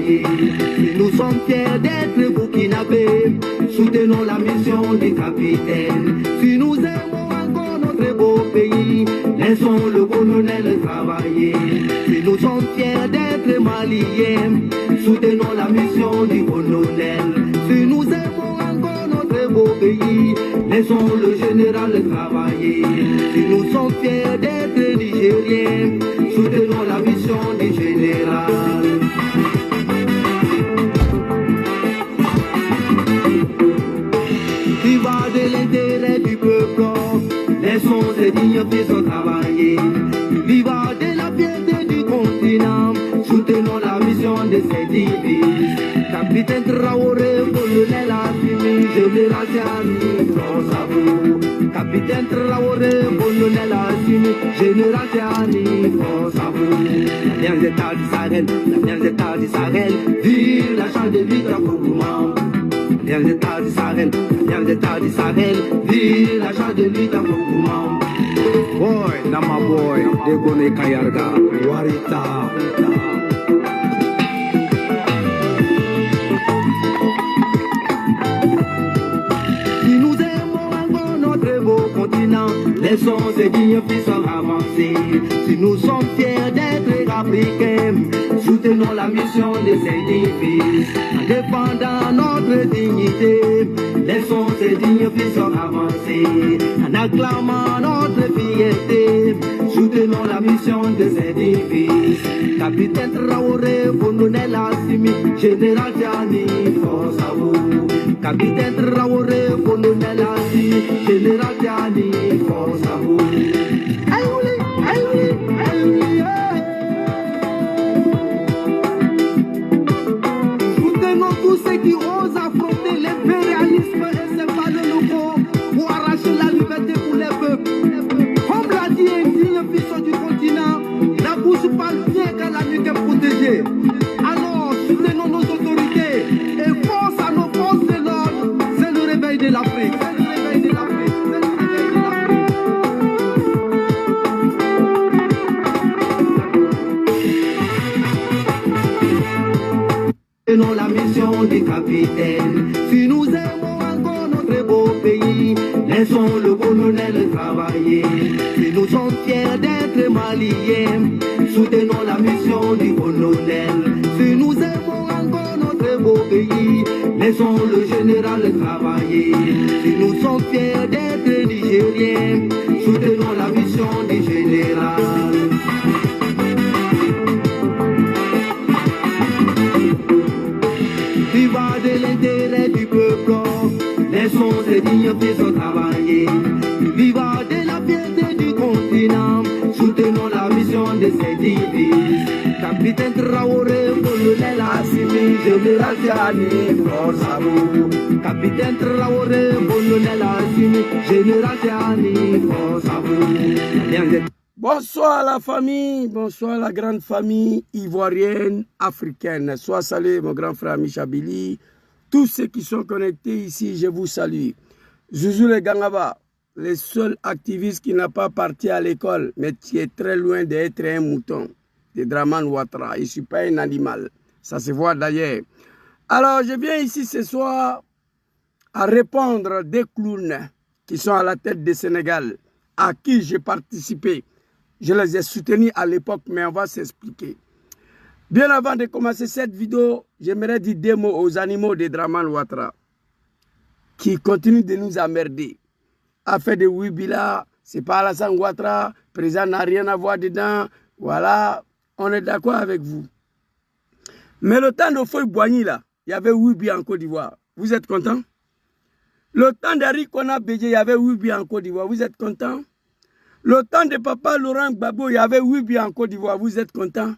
travailler. Et nous sommes fiers d'être burkinabés, soutenons la mission du capitaine. Si nous aimons encore notre beau pays, laissons le colonel travailler. Si nous sommes fiers d'être maliens, soutenons la mission du colonel. Si nous aimons encore notre beau pays, laissons le général travailler. Si nous sommes fiers d'être nigériens, soutenons la mission du général. Qui va de l'intérêt du peuple, laissons ces dignes fils travailler. Qui va de la fierté du continent, soutenons la mission de ces divises. Capitaine Traoré, colonel Assimi, général Tiani, force à vous. Capitaine Traoré, colonel Assimi, général Tiani, force à vous. L'Alliance État du Sahel, l'Alliance État du Sahel, vive la chance de Victor Koukouma. L'Alliance État du Sahel, l'Alliance État du Sahel, vive la chance de Victor Koukouma. Boy, Nama boy, Degone Kayarga, Warita. Laissons ces dignes fils avancer. Si nous sommes fiers d'être africains, soutenons la mission de ces dignes fils. En défendant notre dignité, laissons ces dignes fils avancer. En acclamant notre fierté, soutenons la mission de ces dignes fils. Capitaine Traoré, colonel Assimi, général Tiani, force à vous. Capitaine Traoré, colonel Assimi, général Tiani, force à vous. Soutenons tous ceux qui osent affronter l'impérialisme et ses valeurs locaux pour arracher la liberté pour les peuples. Comme l'a dit un digne fils du continent, la bouche parle bien quand la nuque est protégée. Alors soutenons nos autorités et force à nos forces de l'ordre, c'est le réveil de l'Afrique. Soutenons la mission du capitaine. Si nous aimons encore notre beau pays, laissons le colonel travailler. Si nous sommes fiers d'être maliens, soutenons la mission du colonel. Si nous aimons encore notre beau pays, laissons le général travailler. Si nous sommes fiers d'être nigériens, soutenons la mission du général. Qui va de l'intérêt du peuple, laissons ces dignes fils travailler. Qui va de la fierté du continent, soutenons la mission de ces divises. Capitaine Traoré, colonel Assimi, général Tiani, force à vous. Capitaine Traoré, colonel Assimi, général Tiani, force à vous. Bonsoir la famille, bonsoir la grande famille ivoirienne, africaine. Sois salué mon grand frère Michabili. Tous ceux qui sont connectés ici, je vous salue. Zouzou le Gangaba, le seul activiste qui n'a pas parti à l'école, mais qui est très loin d'être un mouton. De Draman Ouattara, je ne suis pas un animal. Ça se voit d'ailleurs. Alors, je viens ici ce soir à répondre des clowns qui sont à la tête du Sénégal, à qui j'ai participé. Je les ai soutenus à l'époque, mais on va s'expliquer. Bien avant de commencer cette vidéo, j'aimerais dire des mots aux animaux de Draman Ouattara qui continuent de nous emmerder. Affaire de Wibila, c'est pas Alassane Ouattara, président n'a rien à voir dedans. Voilà, on est d'accord avec vous. Mais le temps de Foy Boigny, là, il y avait Wibi en Côte d'Ivoire. Vous êtes content? Le temps d'Harry Kona Bédié, il y avait Wibi en Côte d'Ivoire. Vous êtes content? Le temps de papa Laurent Gbagbo, il y avait Wibi en Côte d'Ivoire. Vous êtes content?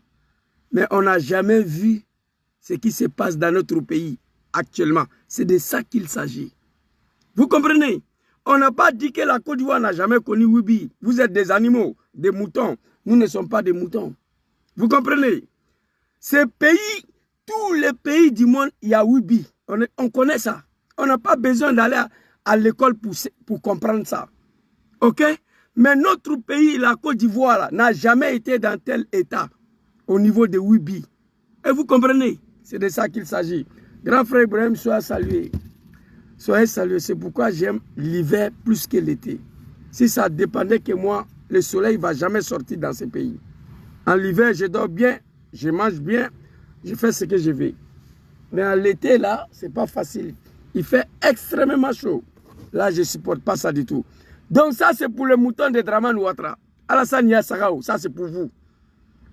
Mais on n'a jamais vu ce qui se passe dans notre pays actuellement. C'est de ça qu'il s'agit. Vous comprenez? On n'a pas dit que la Côte d'Ivoire n'a jamais connu Wibi. Vous êtes des animaux, des moutons. Nous ne sommes pas des moutons. Vous comprenez? Ces pays, tous les pays du monde, il y a Wibi. On connaît ça. On n'a pas besoin d'aller à l'école pour comprendre ça. OK? Mais notre pays, la Côte d'Ivoire, n'a jamais été dans tel état au niveau de Wibi. Et vous comprenez? C'est de ça qu'il s'agit. Grand frère Ibrahim, soyez salué. Soyez salués. C'est pourquoi j'aime l'hiver plus que l'été. Si ça dépendait que moi, le soleil ne va jamais sortir dans ce pays. En l'hiver, je dors bien, je mange bien, je fais ce que je veux. Mais en l'été, là, c'est pas facile. Il fait extrêmement chaud. Là, je ne supporte pas ça du tout. Donc ça, c'est pour le mouton de Draman Ouattara. Alassane Yassaraou, ça c'est pour vous.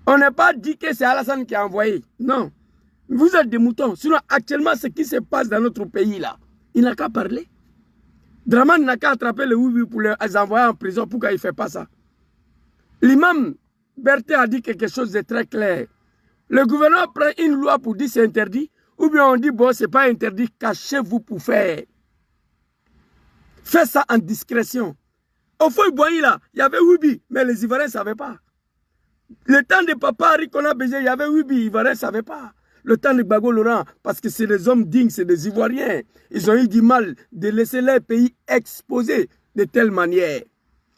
On n'a pas dit que c'est Alassane qui a envoyé. Non. Vous êtes des moutons. Sinon, actuellement, ce qui se passe dans notre pays, là, il n'a qu'à parler. Draman n'a qu'à attraper le oui pour les envoyer en prison. Pourquoi il ne fait pas ça? L'imam Berthe a dit quelque chose de très clair. Le gouvernement prend une loi pour dire c'est interdit. Ou bien on dit, bon, ce n'est pas interdit, cachez-vous pour faire. Faites ça en discrétion. Au fond, il y avait Wibi, mais les Ivoiriens ne savaient pas. Le temps de Papa Harry qu'on a besoin, il y avait Wibi, les Ivoiriens ne savaient pas. Le temps de Bago Laurent, parce que c'est des hommes dignes, c'est des Ivoiriens. Ils ont eu du mal de laisser leur pays exposé de telle manière.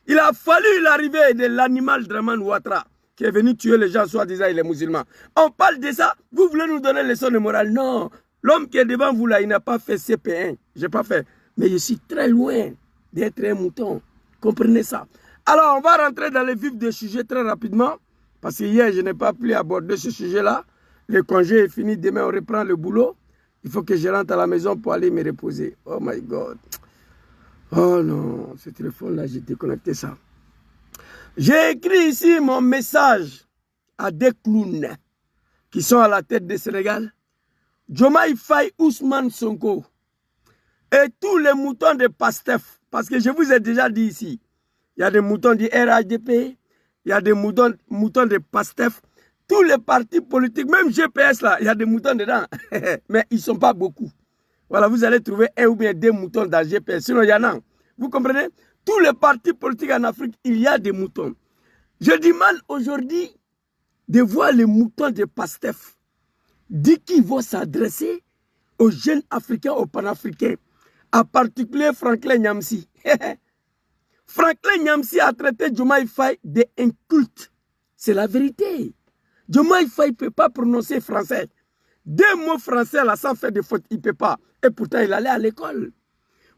Il a fallu l'arrivée de l'animal Draman Ouattara, qui est venu tuer les gens, soi-disant, les musulmans. On parle de ça, vous voulez nous donner leçon de morale? Non. L'homme qui est devant vous là, il n'a pas fait CP1. Je n'ai pas fait. Mais je suis très loin d'être un mouton. Comprenez ça. Alors, on va rentrer dans le vif du sujet très rapidement. Parce que hier, je n'ai pas pu aborder ce sujet-là. Le congé est fini. Demain, on reprend le boulot. Il faut que je rentre à la maison pour aller me reposer. Oh my God. Oh non, ce téléphone-là, j'ai déconnecté ça. J'ai écrit ici mon message à des clowns qui sont à la tête du Sénégal. Diomaye Faye, Ousmane Sonko et tous les moutons de Pastef. Parce que je vous ai déjà dit ici, il y a des moutons du RHDP, il y a des moutons de Pastef. Tous les partis politiques, même GPS là, il y a des moutons dedans. Mais ils ne sont pas beaucoup. Voilà, vous allez trouver un ou bien deux moutons dans GPS. Sinon, il y en a. Vous comprenez? Tous les partis politiques en Afrique, il y a des moutons. Je demande aujourd'hui de voir les moutons de Pastef. Dit qu'ils vont s'adresser aux jeunes Africains, aux Panafricains. En particulier Franklin Nyamsi. Franklin Nyamsi a traité Diomaye Faye d'inculte. C'est la vérité. Diomaye Faye ne peut pas prononcer français. Deux mots français là sans faire de faute, il ne peut pas. Et pourtant, il allait à l'école.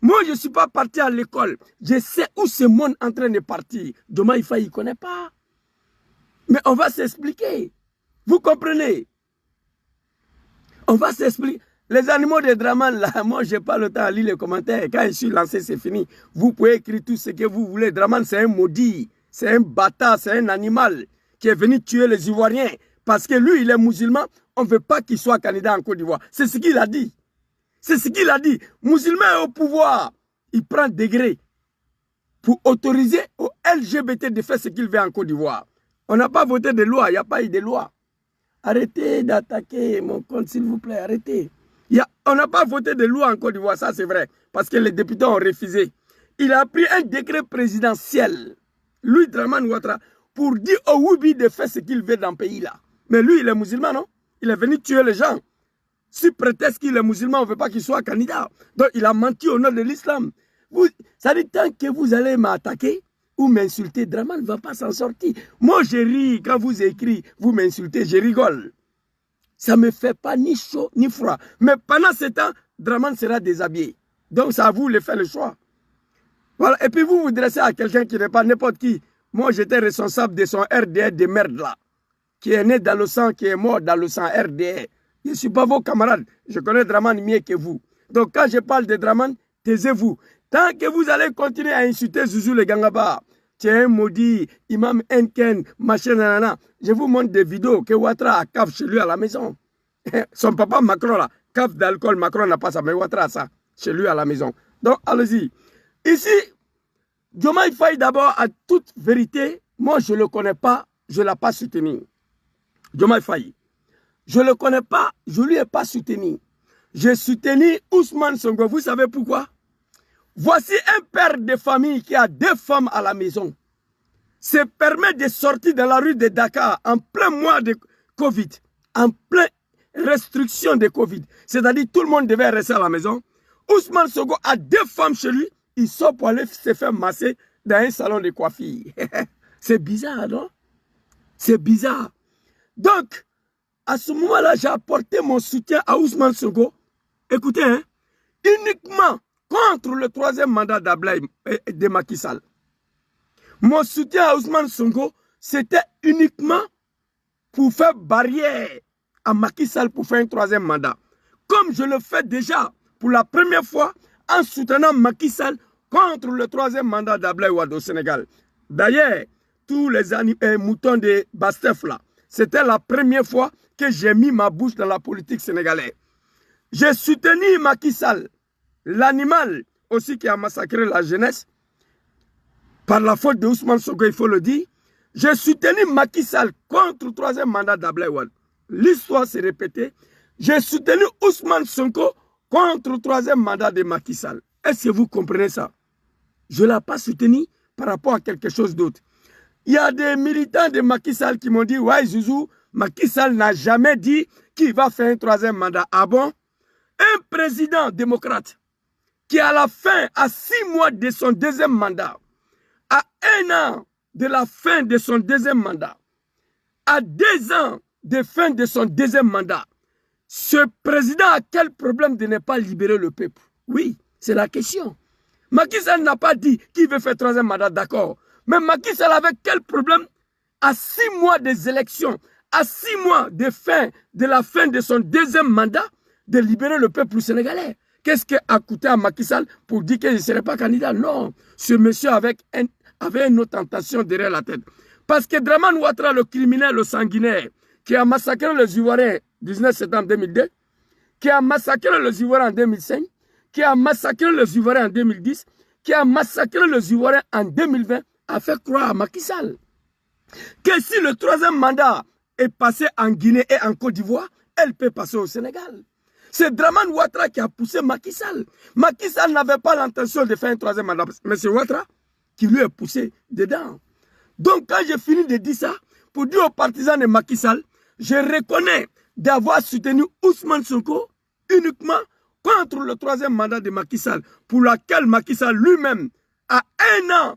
Moi, je ne suis pas parti à l'école. Je sais où ce monde est en train de partir. Diomaye Faye, il ne connaît pas. Mais on va s'expliquer. Vous comprenez? On va s'expliquer. Les animaux de Draman, là, moi, je n'ai pas le temps à lire les commentaires. Quand je suis lancé, c'est fini. Vous pouvez écrire tout ce que vous voulez. Draman, c'est un maudit. C'est un bâtard, c'est un animal qui est venu tuer les Ivoiriens. Parce que lui, il est musulman. On ne veut pas qu'il soit candidat en Côte d'Ivoire. C'est ce qu'il a dit. C'est ce qu'il a dit. Musulman est au pouvoir. Il prend degré pour autoriser aux LGBT de faire ce qu'il veut en Côte d'Ivoire. On n'a pas voté de loi. Il n'y a pas eu de loi. Arrêtez d'attaquer mon compte, s'il vous plaît. Arrêtez. On n'a pas voté de loi en Côte d'Ivoire, ça c'est vrai, parce que les députés ont refusé. Il a pris un décret présidentiel, lui, Draman Ouattara, pour dire au Woubi de faire ce qu'il veut dans le pays là. Mais lui, il est musulman, non? Il est venu tuer les gens. Sous prétexte qu'il est musulman, on ne veut pas qu'il soit candidat. Donc il a menti au nom de l'islam. Ça dit, tant que vous allez m'attaquer ou m'insulter, Draman ne va pas s'en sortir. Moi, je ris quand vous écrivez, vous m'insultez, je rigole. Ça ne me fait pas ni chaud ni froid. Mais pendant ce temps, Draman sera déshabillé. Donc, c'est à vous de faire le choix. Voilà. Et puis, vous vous dressez à quelqu'un qui n'est pas n'importe qui. Moi, j'étais responsable de son RDR de merde là. Qui est né dans le sang, qui est mort dans le sang RDR. Je ne suis pas vos camarades. Je connais Draman mieux que vous. Donc, quand je parle de Draman, taisez-vous. Tant que vous allez continuer à insulter Zouzou le Gangaba, tiens, maudit, imam Enken, machin, nanana. Je vous montre des vidéos que Ouattara a cave chez lui à la maison. Son papa Macron, là, cave d'alcool, Macron n'a pas ça, mais Ouattara a ça chez lui à la maison. Donc, allez-y. Ici, Diomaye Faye, d'abord, à toute vérité, moi, je ne le connais pas, je ne l'ai pas soutenu. Diomaye Faye. Je ne le connais pas, je ne lui ai pas soutenu. J'ai soutenu Ousmane Sonko. Vous savez pourquoi? Voici un père de famille qui a 2 femmes à la maison. Se permet de sortir dans la rue de Dakar en plein mois de Covid, en pleine restriction de Covid. C'est-à-dire tout le monde devait rester à la maison. Ousmane Sonko a 2 femmes chez lui. Il sort pour aller se faire masser dans un salon de coiffure. C'est bizarre, non? C'est bizarre. Donc, à ce moment-là, j'ai apporté mon soutien à Ousmane Sonko. Écoutez, hein, uniquement contre le 3e mandat d'Ablaye et de Macky Sall. Mon soutien à Ousmane Sonko, c'était uniquement pour faire barrière à Macky Sall pour faire un 3e mandat. Comme je le fais déjà pour la première fois en soutenant Macky Sall contre le 3e mandat d'Ablaye Wade au Sénégal. D'ailleurs, tous les moutons de Bastef là, c'était la première fois que j'ai mis ma bouche dans la politique sénégalaise. J'ai soutenu Macky Sall, l'animal aussi qui a massacré la jeunesse, par la faute de Ousmane Sonko, il faut le dire. J'ai soutenu Macky Sall contre le 3e mandat d'Ablaye Wade. L'histoire s'est répétée. J'ai soutenu Ousmane Sonko contre le 3e mandat de Macky Sall. Est-ce que vous comprenez ça? Je ne l'ai pas soutenu par rapport à quelque chose d'autre. Il y a des militants de Macky Sall qui m'ont dit, ouais Zouzou, Macky Sall n'a jamais dit qu'il va faire un 3e mandat. Ah bon? Un président démocrate qui à la fin, à 6 mois de son 2e mandat, à 1 an de la fin de son 2e mandat, à 2 ans de fin de son 2e mandat, ce président a quel problème de ne pas libérer le peuple? Oui, c'est la question. Macky Sall n'a pas dit qu'il veut faire 3e mandat, d'accord. Mais Macky Sall avait quel problème à 6 mois des élections, à 6 mois de la fin de son 2e mandat, de libérer le peuple sénégalais? Qu'est-ce qui a coûté à Macky Sall pour dire qu'il ne serait pas candidat? Non, ce monsieur avait une autre tentation derrière la tête. Parce que Draman Ouattara, le criminel, le sanguinaire, qui a massacré les Ivoiriens 19 septembre 2002, qui a massacré les Ivoiriens en 2005, qui a massacré les Ivoiriens en 2010, qui a massacré les Ivoiriens en 2020, a fait croire à Macky Sall que si le 3e mandat est passé en Guinée et en Côte d'Ivoire, elle peut passer au Sénégal. C'est Draman Ouattara qui a poussé Macky Sall. Macky Sall n'avait pas l'intention de faire un 3e mandat, mais c'est Ouattara qui lui a poussé dedans. Donc quand j'ai fini de dire ça, pour dire aux partisans de Macky Sall, je reconnais d'avoir soutenu Ousmane Sonko uniquement contre le 3e mandat de Macky Sall, pour laquelle Macky Sall lui-même, à 1 an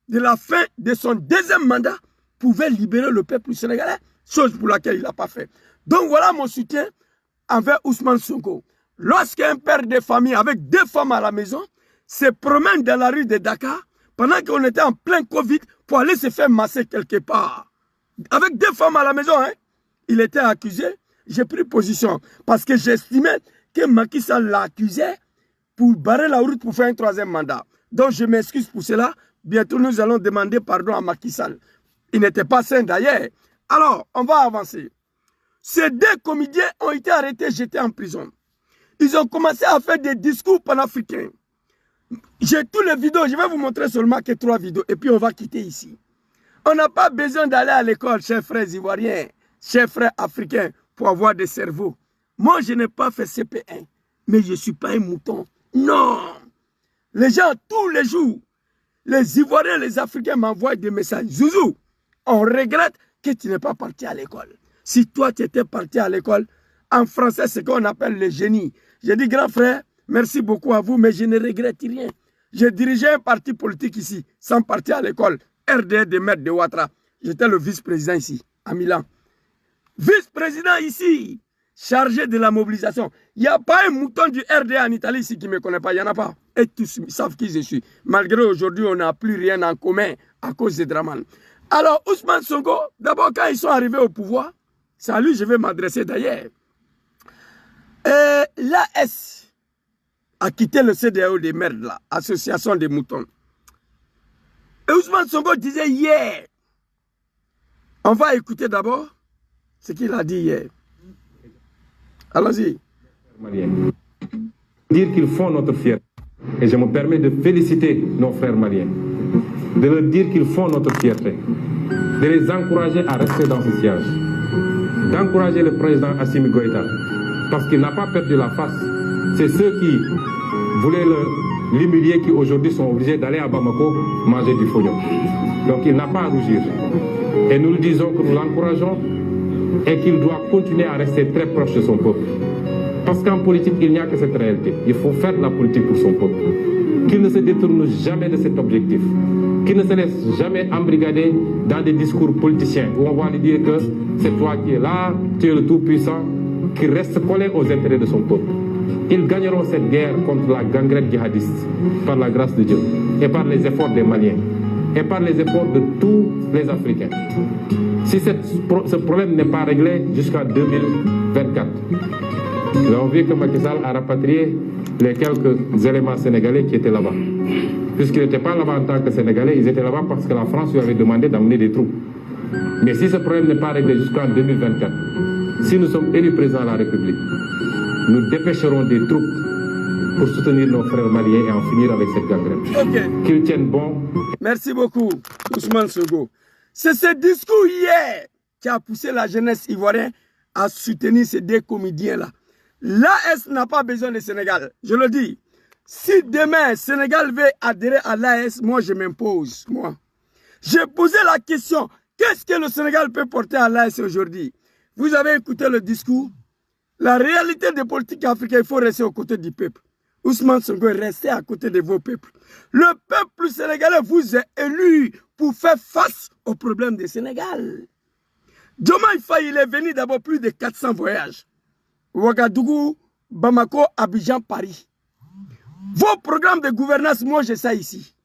de la fin de son 2e mandat, pouvait libérer le peuple sénégalais, chose pour laquelle il n'a pas fait. Donc voilà mon soutien envers Ousmane Sonko. Lorsqu'un père de famille avec 2 femmes à la maison se promène dans la rue de Dakar, pendant qu'on était en plein Covid, pour aller se faire masser quelque part, avec 2 femmes à la maison, hein, il était accusé. J'ai pris position parce que j'estimais que Macky Sall l'accusait pour barrer la route pour faire un 3e mandat. Donc je m'excuse pour cela. Bientôt nous allons demander pardon à Macky Sall. Il n'était pas sain d'ailleurs. Alors, on va avancer. Ces 2 comédiens ont été arrêtés, jetés en prison. Ils ont commencé à faire des discours panafricains. J'ai tous les vidéos, je vais vous montrer seulement que 3 vidéos et puis on va quitter ici. On n'a pas besoin d'aller à l'école, chers frères ivoiriens, chers frères africains, pour avoir des cerveaux. Moi, je n'ai pas fait CP1, mais je ne suis pas un mouton. Non! Les gens, tous les jours, les Ivoiriens, les Africains m'envoient des messages. Zouzou, on regrette que tu n'es pas parti à l'école. Si toi, tu étais parti à l'école, en français, c'est ce qu'on appelle le génie. J'ai dit, grand frère, merci beaucoup à vous, mais je ne regrette rien. J'ai dirigé un parti politique ici, sans partir à l'école. RDR de Maître de Ouattara. J'étais le vice-président ici, à Milan. Vice-président ici, chargé de la mobilisation. Il n'y a pas un mouton du RDA en Italie ici qui ne me connaît pas. Il n'y en a pas. Et tous savent qui je suis. Malgré aujourd'hui, on n'a plus rien en commun à cause de Draman. Alors, Ousmane Sonko, d'abord, quand ils sont arrivés au pouvoir, c'est à lui que je vais m'adresser d'ailleurs. L'AS a quitté le CDAO des merdes, là, Association des moutons. Et Ousmane Sonko disait hier, on va écouter d'abord ce qu'il a dit hier. Allons-y. Dire qu'ils font notre fierté. Et je me permets de féliciter nos frères maliens. De leur dire qu'ils font notre fierté. De les encourager à rester dans ce siège. D'encourager le président Assimi Goïta. Parce qu'il n'a pas perdu la face. C'est ceux qui voulaient l'humilier qui aujourd'hui sont obligés d'aller à Bamako manger du fognon. Donc il n'a pas à rougir. Et nous lui disons que nous l'encourageons et qu'il doit continuer à rester très proche de son peuple. Parce qu'en politique, il n'y a que cette réalité. Il faut faire de la politique pour son peuple. Qu'il ne se détourne jamais de cet objectif. qui ne se laisse jamais embrigader dans des discours politiciens où on va lui dire que c'est toi qui es là, tu es le tout-puissant, qui reste collé aux intérêts de son peuple. Ils gagneront cette guerre contre la gangrène djihadiste par la grâce de Dieu et par les efforts des Maliens et par les efforts de tous les Africains. Si ce problème n'est pas réglé jusqu'en 2024, nous avons vu que Macky Sall a rapatrié les quelques éléments sénégalais qui étaient là-bas. Puisqu'ils n'étaient pas là-bas en tant que Sénégalais, ils étaient là-bas parce que la France lui avait demandé d'amener des troupes. Mais si ce problème n'est pas réglé jusqu'en 2024, si nous sommes élus président de la République, nous dépêcherons des troupes pour soutenir nos frères maliens et en finir avec cette gangrène. Ok. Qu'ils tiennent bon. Merci beaucoup, Ousmane Sonko. C'est ce discours hier qui a poussé la jeunesse ivoirienne à soutenir ces deux comédiens-là. L'AS n'a pas besoin du Sénégal. Je le dis. Si demain, le Sénégal veut adhérer à l'AS, moi, je m'impose. Moi, j'ai posé la question, qu'est-ce que le Sénégal peut porter à l'AS aujourd'hui? Vous avez écouté le discours? La réalité des politiques africaines, il faut rester aux côtés du peuple. Ousmane Sonko, restez à côté de vos peuples. Le peuple sénégalais vous est élu pour faire face aux problèmes du Sénégal. Diomaye Faye, il est venu d'abord plus de 400 voyages. Ouagadougou, Bamako, Abidjan, Paris. Vos programmes de gouvernance, moi j'ai ça ici.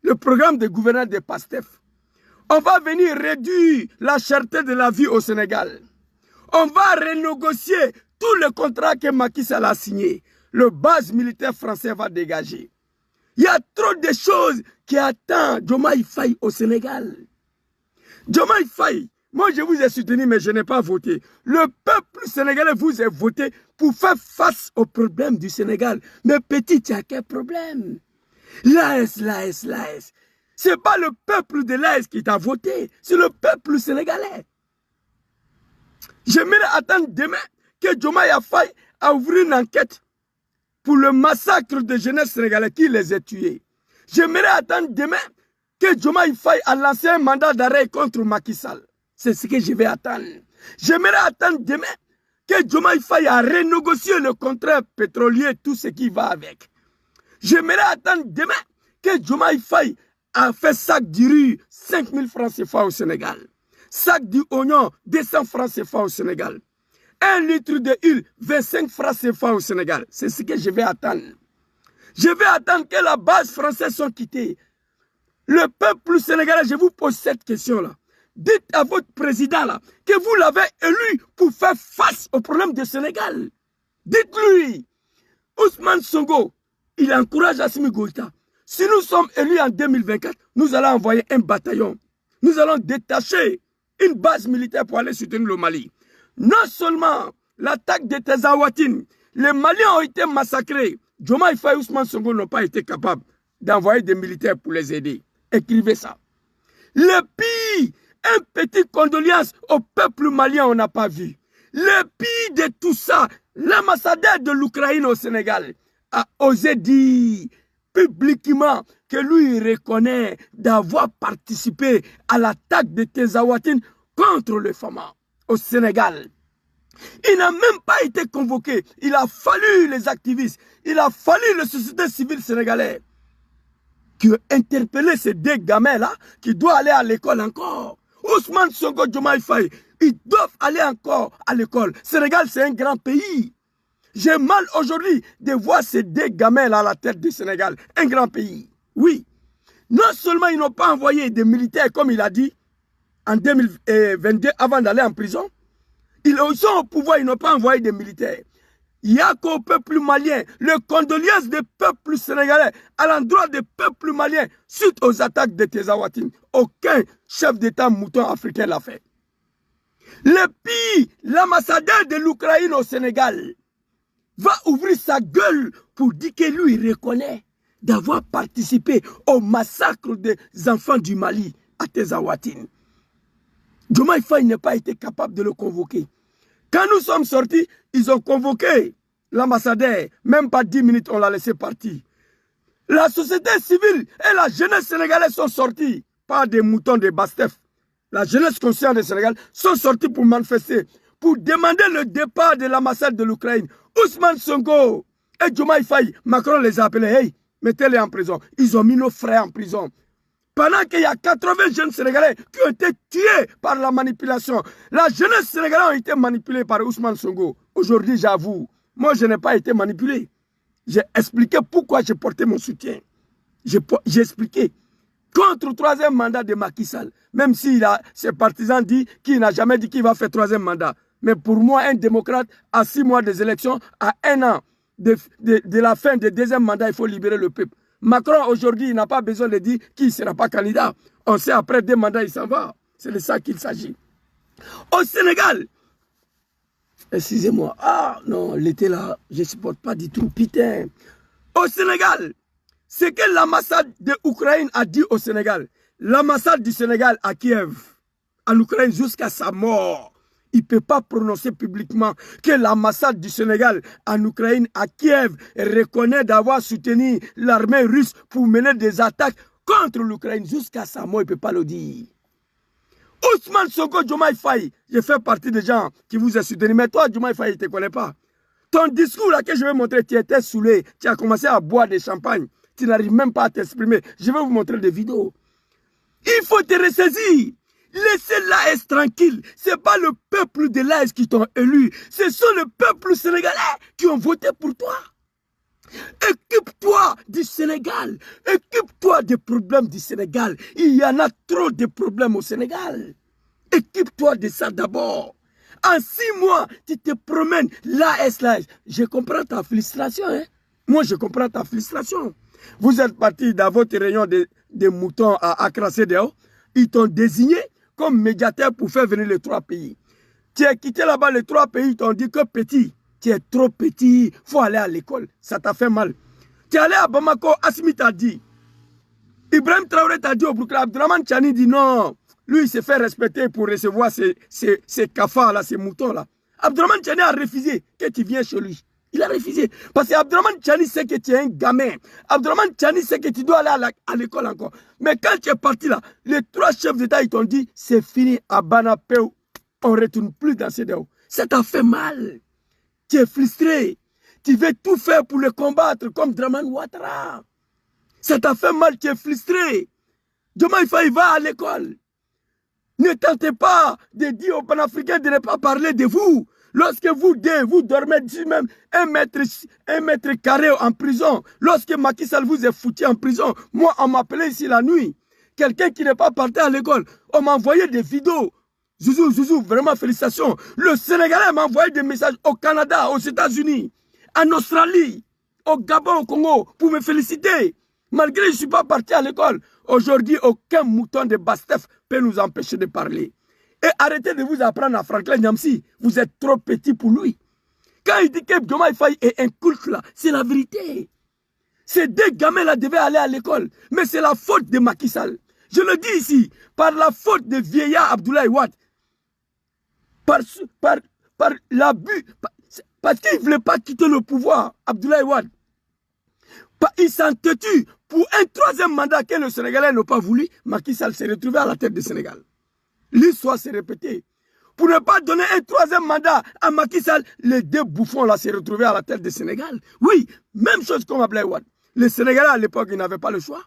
Le programme de gouvernance de PASTEF. On va venir réduire la cherté de la vie au Sénégal. On va renégocier tous les contrats que Macky Sall a signés. Le base militaire français va dégager. Il y a trop de choses qui attendent Diomaye Faye au Sénégal. Diomaye Faye, moi je vous ai soutenu mais je n'ai pas voté. Le peuple sénégalais vous a voté pour faire face aux problèmes du Sénégal. Mais petit, il y a quel problème? L'AS. Ce n'est pas le peuple de l'AS qui t'a voté, c'est le peuple sénégalais. J'aimerais attendre demain que Diomaye Faye a ouvert une enquête pour le massacre de jeunesse sénégalais qui les a tués. J'aimerais attendre demain que Diomaye Faye a lancé un mandat d'arrêt contre Macky Sall. C'est ce que je vais attendre. J'aimerais attendre demain que Diomaye Faye a renégocié le contrat pétrolier, tout ce qui va avec. J'aimerais attendre demain que Diomaye Faye a fait sac du riz 5 000 francs CFA au Sénégal. Sac du oignon 200 francs CFA au Sénégal. 1 litre d'huile 25 francs CFA au Sénégal. C'est ce que je vais attendre. Je vais attendre que la base française soit quittée. Le peuple sénégalais, je vous pose cette question-là. Dites à votre président là que vous l'avez élu pour faire face au problème du Sénégal. Dites-lui, Ousmane Sonko, il encourage Assimi Goïta. Si nous sommes élus en 2024, nous allons envoyer un bataillon. Nous allons détacher une base militaire pour aller soutenir le Mali. Non seulement l'attaque de Tezawatine, les Maliens ont été massacrés. Diomaye Faye et Ousmane Sonko n'ont pas été capables d'envoyer des militaires pour les aider. Écrivez ça. Le pire, un petit condoléance au peuple malien, on n'a pas vu. Le pire de tout ça, l'ambassadeur de l'Ukraine au Sénégal a osé dire publiquement que lui il reconnaît d'avoir participé à l'attaque de Tezawatine contre les femmes au Sénégal. Il n'a même pas été convoqué. Il a fallu les activistes, il a fallu les sociétés civiles sénégalaises qui ont interpellé ces deux gamins-là qui doivent aller à l'école encore. Ousmane Sonko, Diomaye Faye, ils doivent aller encore à l'école. Sénégal, c'est un grand pays. J'ai mal aujourd'hui de voir ces deux gamins-là à la tête du Sénégal. Un grand pays. Oui. Non seulement ils n'ont pas envoyé des militaires, comme il a dit, en 2022, avant d'aller en prison. Ils sont au pouvoir, ils n'ont pas envoyé des militaires. Il n'y a qu'au peuple malien, les condoléances des peuples sénégalais à l'endroit des peuples maliens suite aux attaques de Tezawatine. Aucun chef d'État mouton africain l'a fait. Le pire, l'ambassadeur de l'Ukraine au Sénégal va ouvrir sa gueule pour dire que lui, il reconnaît d'avoir participé au massacre des enfants du Mali à Tezawatine. Diomaye Faye n'a pas été capable de le convoquer. Quand nous sommes sortis, ils ont convoqué l'ambassadeur. Même pas 10 minutes, on l'a laissé partir. La société civile et la jeunesse sénégalaise sont sortis. Pas des moutons de Bastef. La jeunesse consciente du Sénégal sont sortis pour manifester, pour demander le départ de l'ambassade de l'Ukraine. Ousmane Sonko et Diomaye Faye, Macron les a appelés. Hey, mettez-les en prison. Ils ont mis nos frères en prison. Pendant qu'il y a 80 jeunes Sénégalais qui ont été tués par la manipulation. La jeunesse sénégalaise a été manipulée par Ousmane Sonko. Aujourd'hui, j'avoue, moi, je n'ai pas été manipulé. J'ai expliqué pourquoi j'ai porté mon soutien. J'ai expliqué. Contre le troisième mandat de Macky Sall. Même si ses partisans disent qu'il n'a jamais dit qu'il va faire troisième mandat. Mais pour moi, un démocrate, à 6 mois des élections, à 1 an de la fin du deuxième mandat, il faut libérer le peuple. Macron, aujourd'hui, il n'a pas besoin de dire qu'il ne sera pas candidat. On sait, après 2 mandats, il s'en va. C'est de ça qu'il s'agit. Au Sénégal, excusez-moi, ah non, l'été là, je ne supporte pas du tout, putain. Au Sénégal, ce que l'ambassade d'Ukraine a dit au Sénégal, l'ambassade du Sénégal à Kiev, en Ukraine jusqu'à sa mort, il ne peut pas prononcer publiquement que l'ambassade du Sénégal en Ukraine à Kiev reconnaît d'avoir soutenu l'armée russe pour mener des attaques contre l'Ukraine. Jusqu'à sa mort, il ne peut pas le dire. Ousmane Sonko, Diomaye Faye, je fais partie des gens qui vous ont soutenu. Mais toi, Diomaye Faye, il ne te connaît pas. Ton discours là que je vais montrer, tu étais saoulé. Tu as commencé à boire des champagnes. Tu n'arrives même pas à t'exprimer. Je vais vous montrer des vidéos. Il faut te ressaisir. Laissez l'AS tranquille. Ce n'est pas le peuple de l'AS qui t'ont élu. Ce sont le peuple sénégalais qui ont voté pour toi. Occupe-toi du Sénégal. Occupe-toi des problèmes du Sénégal. Il y en a trop de problèmes au Sénégal. Occupe-toi de ça d'abord. En 6 mois, tu te promènes l'AS. Je comprends ta frustration. Hein? Moi, je comprends ta frustration. Vous êtes parti dans votre réunion de moutons à Accra CEDEAO. Ils t'ont désigné comme médiateur pour faire venir les 3 pays. Tu as quitté là-bas les 3 pays, ils t'ont dit que petit, tu es trop petit, il faut aller à l'école. Ça t'a fait mal. Tu es allé à Bamako, Assimi t'a dit. Ibrahim Traoré t'a dit au Brooklyn. Abdourahmane Tchani dit non. Lui, il s'est fait respecter pour recevoir ces cafards-là, ces moutons-là. Abdourahmane Tchani a refusé que tu viennes chez lui. Il a refusé. Parce que Abdourahmane Tchani sait que tu es un gamin. Abdourahmane Tchani sait que tu dois aller à l'école encore. Mais quand tu es parti là, les 3 chefs d'État, ils t'ont dit, c'est fini, à Banapeu, on ne retourne plus dans CEDEAO. Ça t'a fait mal. Tu es frustré. Tu veux tout faire pour le combattre comme Dramane Ouattara. Ça t'a fait mal, tu es frustré. Demain, il va à l'école. Ne tentez pas de dire aux Panafricains de ne pas parler de vous. Lorsque vous dormez ici même 1 mètre carré en prison, lorsque Macky Sall vous est foutu en prison, moi on m'appelait ici la nuit, quelqu'un qui n'est pas parti à l'école, on m'a envoyé des vidéos. Zouzou, vraiment félicitations. Le Sénégalais m'a envoyé des messages au Canada, aux États-Unis, en Australie, au Gabon, au Congo, pour me féliciter. Malgré que je ne suis pas parti à l'école, aujourd'hui aucun mouton de Bastef peut nous empêcher de parler. Et arrêtez de vous apprendre à Franklin Nyamsi. Vous êtes trop petit pour lui. Quand il dit que Diomaye Faye est un culte là, c'est la vérité. Ces 2 gamins-là devaient aller à l'école. Mais c'est la faute de Macky Sall. Je le dis ici, par la faute de vieillard Abdoulaye Wade. Par l'abus. Parce qu'il ne voulait pas quitter le pouvoir, Abdoulaye Wade. Il s'en têtu. Pour un 3e mandat que le Sénégalais n'a pas voulu, Macky Sall s'est retrouvé à la tête du Sénégal. L'histoire s'est répétée. Pour ne pas donner un 3e mandat à Macky Sall, les 2 bouffons là s'est retrouvés à la tête du Sénégal. Oui, même chose comme Abdoulaye Wade. Les Sénégalais à l'époque, ils n'avaient pas le choix.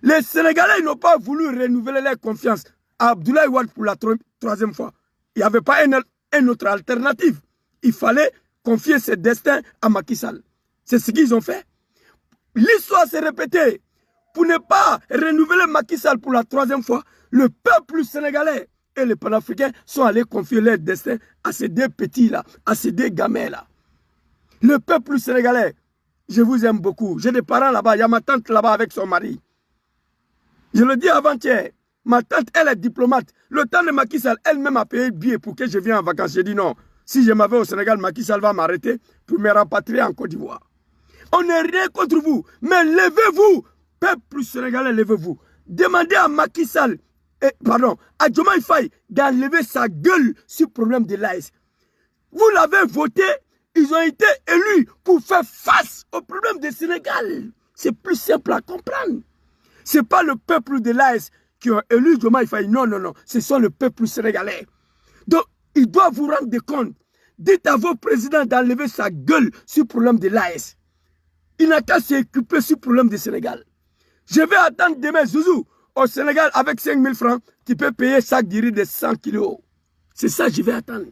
Les Sénégalais n'ont pas voulu renouveler leur confiance à Abdoulaye Wade pour la 3e fois. Il n'y avait pas une autre alternative. Il fallait confier ce destin à Macky Sall. C'est ce qu'ils ont fait. L'histoire s'est répétée. Pour ne pas renouveler Macky Sall pour la 3e fois, le peuple sénégalais et les panafricains sont allés confier leur destin à ces 2 petits-là, à ces 2 gamins-là. Le peuple sénégalais, je vous aime beaucoup. J'ai des parents là-bas, il y a ma tante là-bas avec son mari. Je le dis avant-hier, ma tante, elle est diplomate. Le temps de Macky Sall, elle-même a payé le billet pour que je vienne en vacances. J'ai dit non, si je m'avais au Sénégal, Macky Sall va m'arrêter pour me rapatrier en Côte d'Ivoire. On n'est rien contre vous, mais levez-vous. Peuple sénégalais, levez-vous. Demandez à Macky Sall, à Diomaye Faye d'enlever sa gueule sur le problème de l'AS. Vous l'avez voté, ils ont été élus pour faire face au problème du Sénégal. C'est plus simple à comprendre. Ce n'est pas le peuple de l'AS qui a élu Diomaye Faye. Non, non, non. Ce sont le peuple sénégalais. Donc, il doit vous rendre compte. Dites à vos présidents d'enlever sa gueule sur le problème de l'AS. Il n'a qu'à s'occuper sur le problème du Sénégal. Je vais attendre demain, Zouzou. au Sénégal, avec 5 000 francs, tu peux payer chaque riz de 100 kilos. C'est ça que je vais attendre.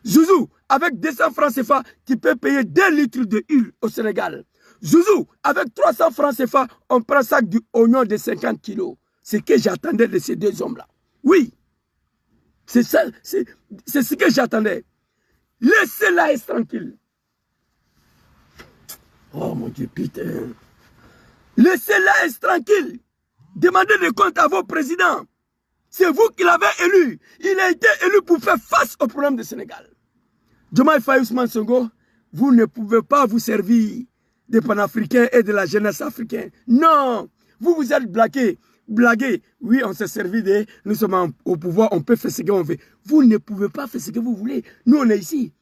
Zouzou, avec 200 francs CFA, tu peux payer 2 litres de huile au Sénégal. Zouzou, avec 300 francs CFA, on prend sac d'oignon de 50 kilos. C'est ce que j'attendais de ces deux hommes-là. Oui. C'est ça, c'est ce que j'attendais. Laissez l'AS tranquille. Oh mon Dieu, putain. Laissez l'AS tranquille. Demandez des comptes à vos présidents. C'est vous qui l'avez élu. Il a été élu pour faire face au problème du Sénégal. Diomaye Faye Ousmane Sonko, vous ne pouvez pas vous servir des panafricains et de la jeunesse africaine. Non, vous êtes blagués. Oui, on s'est servi de... Nous sommes au pouvoir, on peut faire ce qu'on veut. Vous ne pouvez pas faire ce que vous voulez. Nous, on est ici.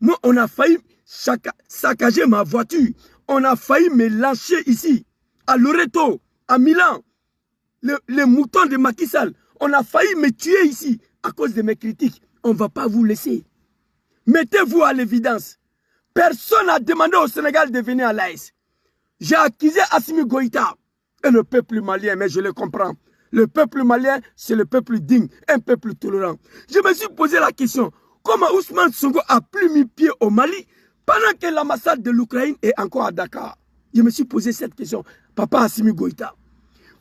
Moi, on a failli saccager ma voiture. On a failli me lâcher ici, à Loreto, à Milan. Les moutons de Macky Sall. On a failli me tuer ici à cause de mes critiques. On ne va pas vous laisser. Mettez-vous à l'évidence. Personne n'a demandé au Sénégal de venir à l'AES. J'ai accusé Assimi Goïta et le peuple malien, mais je le comprends. Le peuple malien, c'est le peuple digne, un peuple tolérant. Je me suis posé la question, comment Ousmane Sonko a plus mis pied au Mali pendant que l'ambassade de l'Ukraine est encore à Dakar? Je me suis posé cette question. Papa Assimi Goïta,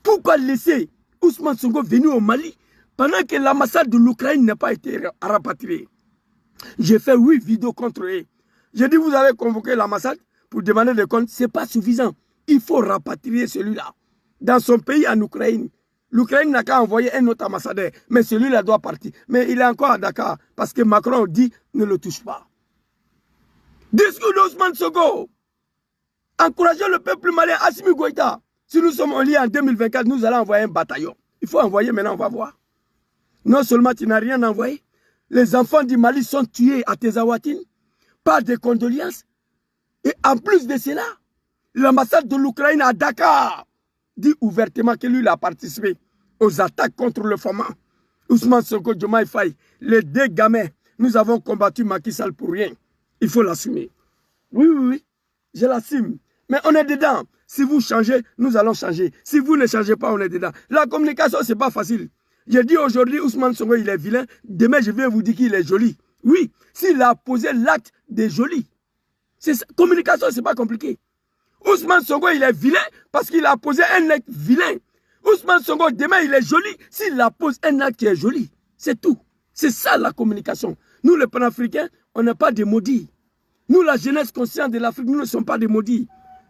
pourquoi laisser Ousmane Sonko venir au Mali pendant que l'ambassade de l'Ukraine n'a pas été rapatriée? J'ai fait 8 vidéos contre eux. J'ai dit, vous avez convoqué l'ambassade pour demander des comptes. Ce n'est pas suffisant. Il faut rapatrier celui-là dans son pays en Ukraine. L'Ukraine n'a qu'à envoyer un autre ambassadeur. Mais celui-là doit partir. Mais il est encore à Dakar. Parce que Macron dit, ne le touche pas. Discours d'Ousmane Sonko. Encourageons le peuple malien. Assimi Goïta. Si nous sommes en lien en 2024, nous allons envoyer un bataillon. Il faut envoyer maintenant, on va voir. Non seulement tu n'as rien envoyé. Les enfants du Mali sont tués à Tezawatine. Pas de condoléances. Et en plus de cela, l'ambassade de l'Ukraine à Dakar dit ouvertement que lui il a participé aux attaques contre le FOMA. Ousmane Sonko, Diomaye Faye, les deux gamins, nous avons combattu Macky Sall pour rien. Il faut l'assumer. Oui, je l'assume. Mais on est dedans. Si vous changez, nous allons changer. Si vous ne changez pas, on est dedans. La communication, ce n'est pas facile. J'ai dit aujourd'hui, Ousmane Sonko, il est vilain. Demain, je viens vous dire qu'il est joli. Oui, s'il a posé l'acte des jolis. Communication, ce n'est pas compliqué. Ousmane Sonko, il est vilain parce qu'il a posé un acte vilain. Ousmane Sonko, demain, il est joli s'il a posé un acte qui est joli. C'est tout. C'est ça la communication. Nous, les panafricains, on n'est pas des maudits. Nous, la jeunesse consciente de l'Afrique, nous ne sommes pas des maudits.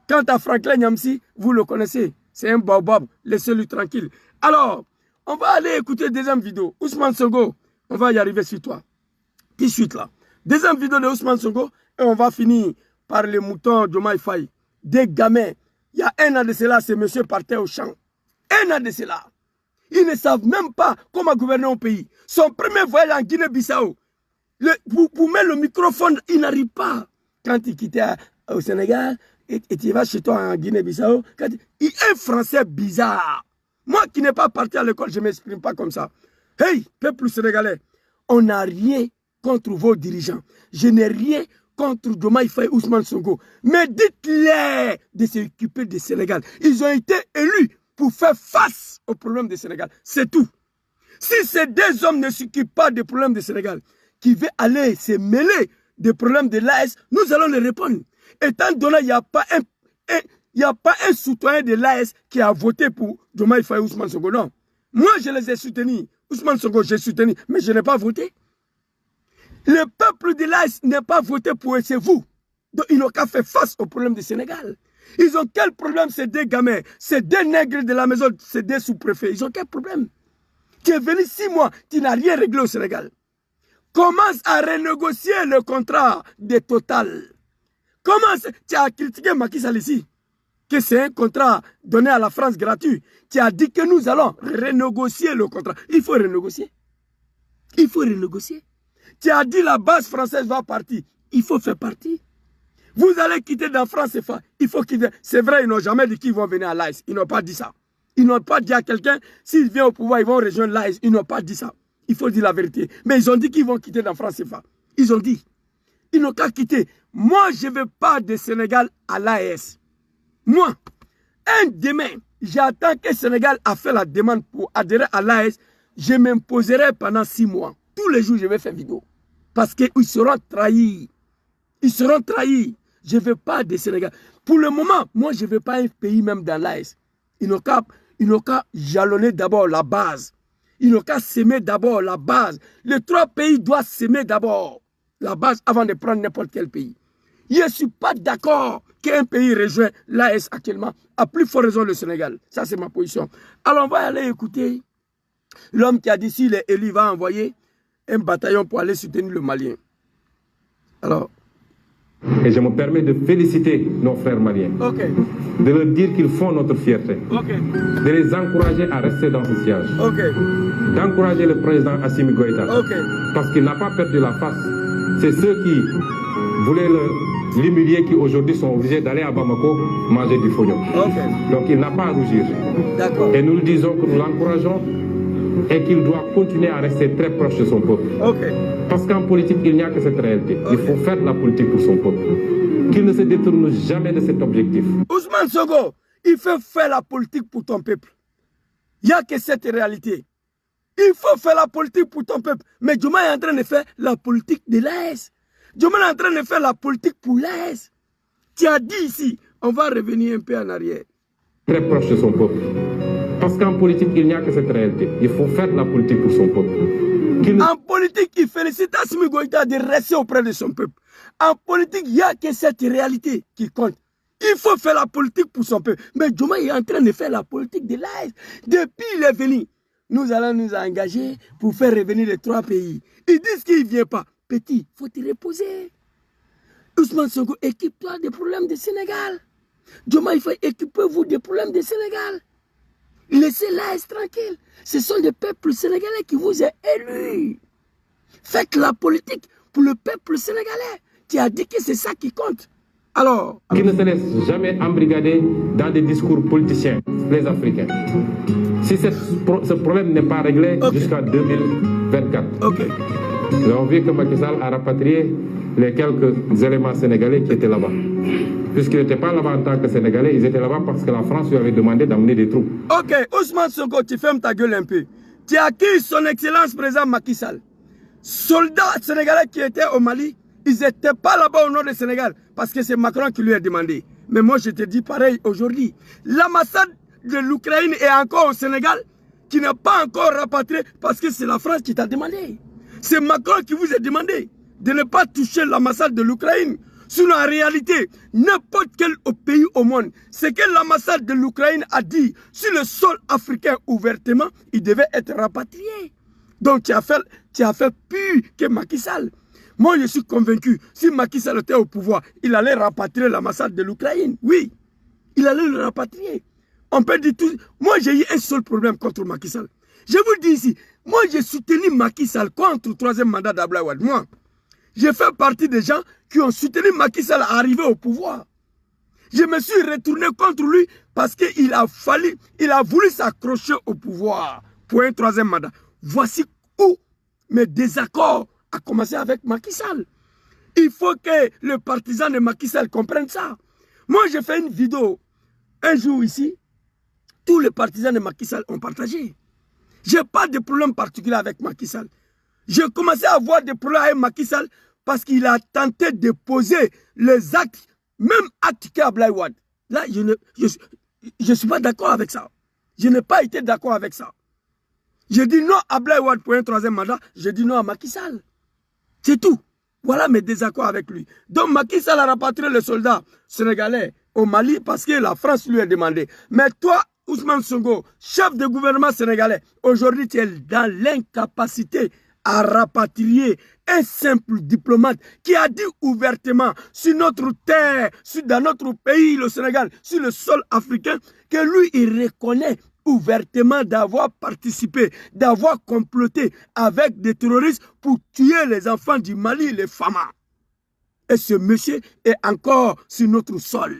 Quant à Franklin Nyamsi, vous le connaissez. C'est un baobab. Laissez-le tranquille. Alors, on va aller écouter la deuxième vidéo. Ousmane Sonko, on va y arriver sur toi. Tout de suite là. Deuxième vidéo de Ousmane Sonko. Et on va finir par les moutons de Diomaye Faye. Des gamins. Il y a un an de cela, ces messieurs partaient au champ. Un an de cela. Ils ne savent même pas comment gouverner un pays. Son premier voyage en Guinée-Bissau. Pour mettre le microphone, il n'arrive pas. Quand il quittait au Sénégal, et tu vas chez toi en Guinée-Bissau, il est un Français bizarre. Moi qui n'ai pas parti à l'école, je ne m'exprime pas comme ça. Hey, peuple sénégalais, on n'a rien contre vos dirigeants. Je n'ai rien contre Diomaye Faye Ousmane Sonko. Mais dites-les de s'occuper du Sénégal. Ils ont été élus pour faire face aux problèmes du Sénégal. C'est tout. Si ces deux hommes ne s'occupent pas des problèmes du Sénégal, qui veulent aller se mêler des problèmes de l'AS, nous allons les répondre. Étant donné qu'il n'y a pas un citoyen de l'AS qui a voté pour Diomaye Faye Ousmane Sonko. Non. Moi, je les ai soutenus. Ousmane Sonko, j'ai soutenu, mais je n'ai pas voté. Le peuple de l'AS n'a pas voté pour eux, c'est vous. Donc, ils n'ont qu'à faire face au problème du Sénégal. Ils ont quel problème, ces deux gamins, ces deux nègres de la maison, ces deux sous-préfets? Ils ont quel problème? Tu es venu 6 mois, tu n'as rien réglé au Sénégal. Commence à renégocier le contrat de Total. Commence, tu as critiqué Macky Sall ici, que c'est un contrat donné à la France gratuit. Tu as dit que nous allons renégocier le contrat. Il faut renégocier. Il faut renégocier. Tu as dit la base française va partir. Il faut faire partie. Vous allez quitter dans France, il faut quitter. C'est vrai, ils n'ont jamais dit qu'ils vont venir à l'AS. Ils n'ont pas dit ça. Ils n'ont pas dit à quelqu'un, s'ils viennent au pouvoir, ils vont rejoindre l'AS. Ils n'ont pas dit ça. Il faut dire la vérité. Mais ils ont dit qu'ils vont quitter dans France, Ils ont dit. Ils n'ont qu'à quitter. Moi, je ne veux pas de Sénégal à l'AS. Moi, demain, j'attends que le Sénégal a fait la demande pour adhérer à l'AES, je m'imposerai pendant 6 mois. Tous les jours, je vais faire vidéo. Parce qu'ils seront trahis. Ils seront trahis. Je ne veux pas des Sénégal. Pour le moment, moi, je ne veux pas un pays même dans l'AES. Ils n'ont qu'à jalonner d'abord la base. Ils n'ont qu'à s'aimer d'abord la base. Les 3 pays doivent s'aimer d'abord la base avant de prendre n'importe quel pays. Je ne suis pas d'accord qu'un pays rejoigne l'AES actuellement. À plus forte raison le Sénégal. Ça, c'est ma position. Alors, on va aller écouter l'homme qui a dit s'il est élu, il va envoyer un bataillon pour aller soutenir le Malien. Alors. Et je me permets de féliciter nos frères maliens. Okay. De leur dire qu'ils font notre fierté. Okay. De les encourager à rester dans ce siège. Okay. D'encourager le président Assimi Goïta. Okay. Parce qu'il n'a pas perdu la face. C'est ceux qui voulaient l'humilier qui aujourd'hui sont obligés d'aller à Bamako manger du fognon. Okay. Donc il n'a pas à rougir. Et nous lui disons que nous l'encourageons et qu'il doit continuer à rester très proche de son peuple. Okay. Parce qu'en politique, il n'y a que cette réalité. Okay. Il faut faire de la politique pour son peuple. Qu'il ne se détourne jamais de cet objectif. Ousmane Sonko, il faut faire la politique pour ton peuple. Il n'y a que cette réalité. Il faut faire la politique pour ton peuple. Mais Diomaye est en train de faire la politique de l'AES. Diomaye est en train de faire la politique pour l'AES. Tu as dit ici, on va revenir un peu en arrière. Très proche de son peuple. Parce qu'en politique, il n'y a que cette réalité. Il faut faire de la politique pour son peuple. En politique, il félicite Assimi Goïta de rester auprès de son peuple. En politique, il n'y a que cette réalité qui compte. Il faut faire la politique pour son peuple. Mais Diomaye est en train de faire la politique de l'AES. Depuis il est venu, nous allons nous engager pour faire revenir les 3 pays. Ils disent qu'il ne vient pas. Petit, il faut te reposer. Ousmane Sonko, équipe-toi des problèmes du Sénégal. Diomaye, il faut équiper-vous des problèmes du Sénégal. Laissez l'AES tranquille. Ce sont les peuples sénégalais qui vous ont élus. Faites la politique pour le peuple sénégalais. Tu as dit que c'est ça qui compte. Alors... Qui ne se laisse jamais embrigader dans des discours politiciens, les Africains. Si ce problème n'est pas réglé jusqu'en 2024. Nous avons vu que Macky Sall a rapatrié les quelques éléments sénégalais qui étaient là-bas. Puisqu'ils n'étaient pas là-bas en tant que Sénégalais, ils étaient là-bas parce que la France lui avait demandé d'amener des troupes. Ok, Ousmane Sonko, tu fermes ta gueule un peu. Tu as acquis son excellence président Macky Sall. Soldats sénégalais qui étaient au Mali, ils n'étaient pas là-bas au nord du Sénégal parce que c'est Macron qui lui a demandé. Mais moi, je te dis pareil aujourd'hui. L'ambassade de l'Ukraine est encore au Sénégal, qui n'a pas encore rapatrié parce que c'est la France qui t'a demandé. C'est Macron qui vous a demandé de ne pas toucher l'ambassade de l'Ukraine. Sinon, en réalité, n'importe quel pays au monde, c'est que l'ambassade de l'Ukraine a dit, sur le sol africain ouvertement, il devait être rapatrié. Donc, tu as fait plus que Macky Sall. Moi, je suis convaincu, si Macky Sall était au pouvoir, il allait rapatrier l'ambassade de l'Ukraine. Oui, il allait le rapatrier. On peut dire tout. Moi, j'ai eu un seul problème contre Macky Sall. Je vous dis ici, moi, j'ai soutenu Macky Sall contre le 3e mandat d'Abdoulaye Wade. Moi, j'ai fait partie des gens qui ont soutenu Macky Sall à arriver au pouvoir. Je me suis retourné contre lui parce qu'il a voulu s'accrocher au pouvoir pour un 3e mandat. Voici où mes désaccords ont commencé avec Macky Sall. Il faut que les partisans de Macky Sall comprennent ça. Moi, j'ai fait une vidéo un jour ici. Tous les partisans de Macky Sall ont partagé. Je n'ai pas de problème particulier avec Macky Sall. J'ai commencé à avoir des problèmes avec Macky Sall parce qu'il a tenté de poser les actes, même actes qu'Abdoulaye Wade. Là, je ne suis pas d'accord avec ça. Je n'ai pas été d'accord avec ça. J'ai dit non à Abdoulaye Wade pour un 3e mandat. J'ai dit non à Macky Sall. C'est tout. Voilà mes désaccords avec lui. Donc Macky Sall a rapatrié les soldats sénégalais au Mali parce que la France lui a demandé. Mais toi, Ousmane Sonko, chef de gouvernement sénégalais, aujourd'hui tu es dans l'incapacité à rapatrier un simple diplomate qui a dit ouvertement sur notre terre, dans notre pays, le Sénégal, sur le sol africain, que lui, il reconnaît ouvertement d'avoir participé, d'avoir comploté avec des terroristes pour tuer les enfants du Mali, les femmes. Et ce monsieur est encore sur notre sol.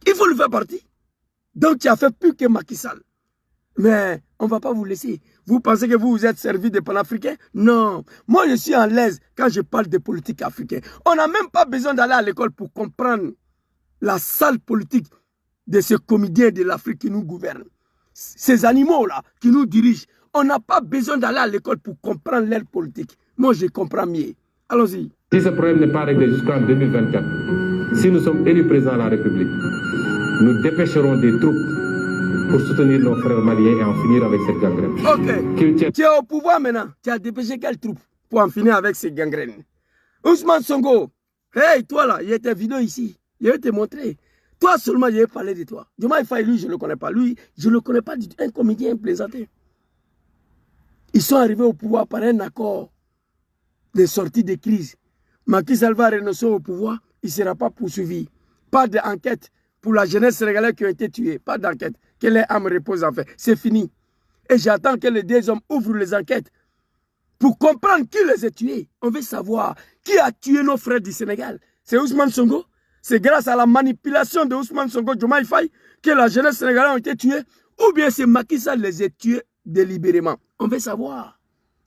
Il faut le faire partie. Donc tu as fait plus que Macky Sall. Mais on ne va pas vous laisser. Vous pensez que vous vous êtes servi des panafricains? Non. Moi, je suis en l'aise quand je parle de politique africaine. On n'a même pas besoin d'aller à l'école pour comprendre la sale politique de ces comédiens de l'Afrique qui nous gouvernent. Ces animaux-là qui nous dirigent. On n'a pas besoin d'aller à l'école pour comprendre leur politique. Moi, je comprends mieux. Allons-y. Si ce problème n'est pas réglé jusqu'en 2024, si nous sommes élus président de la République, nous dépêcherons des troupes pour soutenir nos frères maliens et en finir avec cette gangrène. Ok. Tu es au pouvoir maintenant. Tu as dépêché quelle troupe pour en finir avec ces gangrènes? Ousmane Sonko, hey, toi là, il y a tes vidéos ici. Je vais te montrer. Toi seulement, je vais parler de toi. Diomaye Faye, lui, je ne le connais pas. Lui, je ne le connais pas du tout. Un comédien plaisanté. Ils sont arrivés au pouvoir par un accord de sortie de crise. Macky Sall va renoncer au pouvoir, il ne sera pas poursuivi. Pas d'enquête pour la jeunesse sénégalaise qui a été tuée. Pas d'enquête. Que les âmes reposent en fait. C'est fini. Et j'attends que les deux hommes ouvrent les enquêtes pour comprendre qui les a tués. On veut savoir qui a tué nos frères du Sénégal. C'est Ousmane Sonko. C'est grâce à la manipulation de Ousmane Sonko, Diomaye Faye, que la jeunesse sénégalaise a été tuée. Ou bien c'est Macky Sall les a tués délibérément. On veut savoir.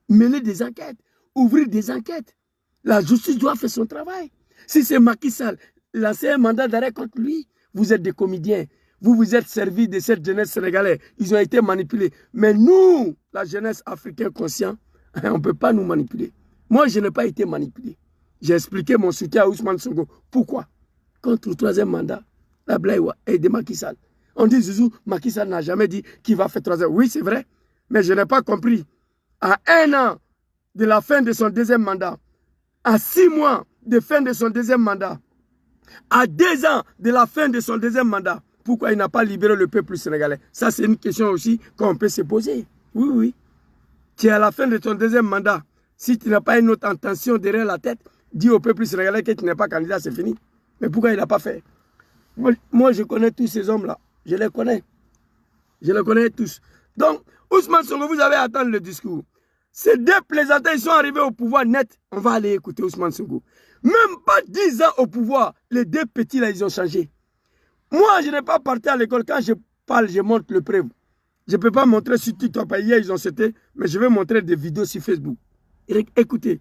Mener des enquêtes. Ouvrir des enquêtes. La justice doit faire son travail. Si c'est Macky Sall, lancer un mandat d'arrêt contre lui, vous êtes des comédiens. Vous vous êtes servis de cette jeunesse sénégalaise. Ils ont été manipulés. Mais nous, la jeunesse africaine consciente, on ne peut pas nous manipuler. Moi, je n'ai pas été manipulé. J'ai expliqué mon soutien à Ousmane Sonko. Pourquoi? Contre le troisième mandat, la Blaïwa et de Macky Sall. On dit, Zouzou, Macky Sall n'a jamais dit qu'il va faire troisième. Oui, c'est vrai. Mais je n'ai pas compris. À 1 an de la fin de son deuxième mandat, à 6 mois de fin de son deuxième mandat, à 2 ans de la fin de son deuxième mandat, pourquoi il n'a pas libéré le peuple sénégalais? Ça, c'est une question aussi qu'on peut se poser. Oui, oui. Tu es à la fin de ton deuxième mandat. Si tu n'as pas une autre intention derrière la tête, dis au peuple sénégalais que tu n'es pas candidat, c'est fini. Mais pourquoi il n'a pas fait? Moi, je connais tous ces hommes-là. Je les connais. Je les connais tous. Donc, Ousmane Sonko, vous avez à attendre le discours. Ces deux plaisantins, ils sont arrivés au pouvoir net. On va aller écouter Ousmane Sonko. Même pas 10 ans au pouvoir, les deux petits là, ils ont changé. Moi, je n'ai pas parti à l'école. Quand je parle, je montre le preuve. Je ne peux pas montrer sur TikTok. Hier, ils ont cité, mais je vais montrer des vidéos sur Facebook. Écoutez,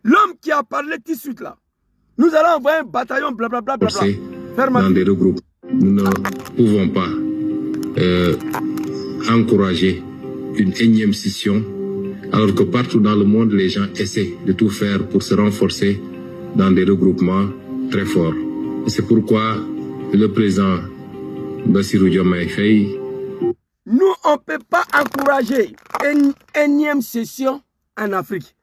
l'homme qui a parlé tout de suite là, nous allons envoyer un bataillon, blablabla. Dans des regroupements, nous ne pouvons pas encourager une énième scission, alors que partout dans le monde, les gens essaient de tout faire pour se renforcer dans des regroupements très forts. C'est pourquoi le président Bassirou Diomaye Faye... Nous, on ne peut pas encourager une énième session en Afrique.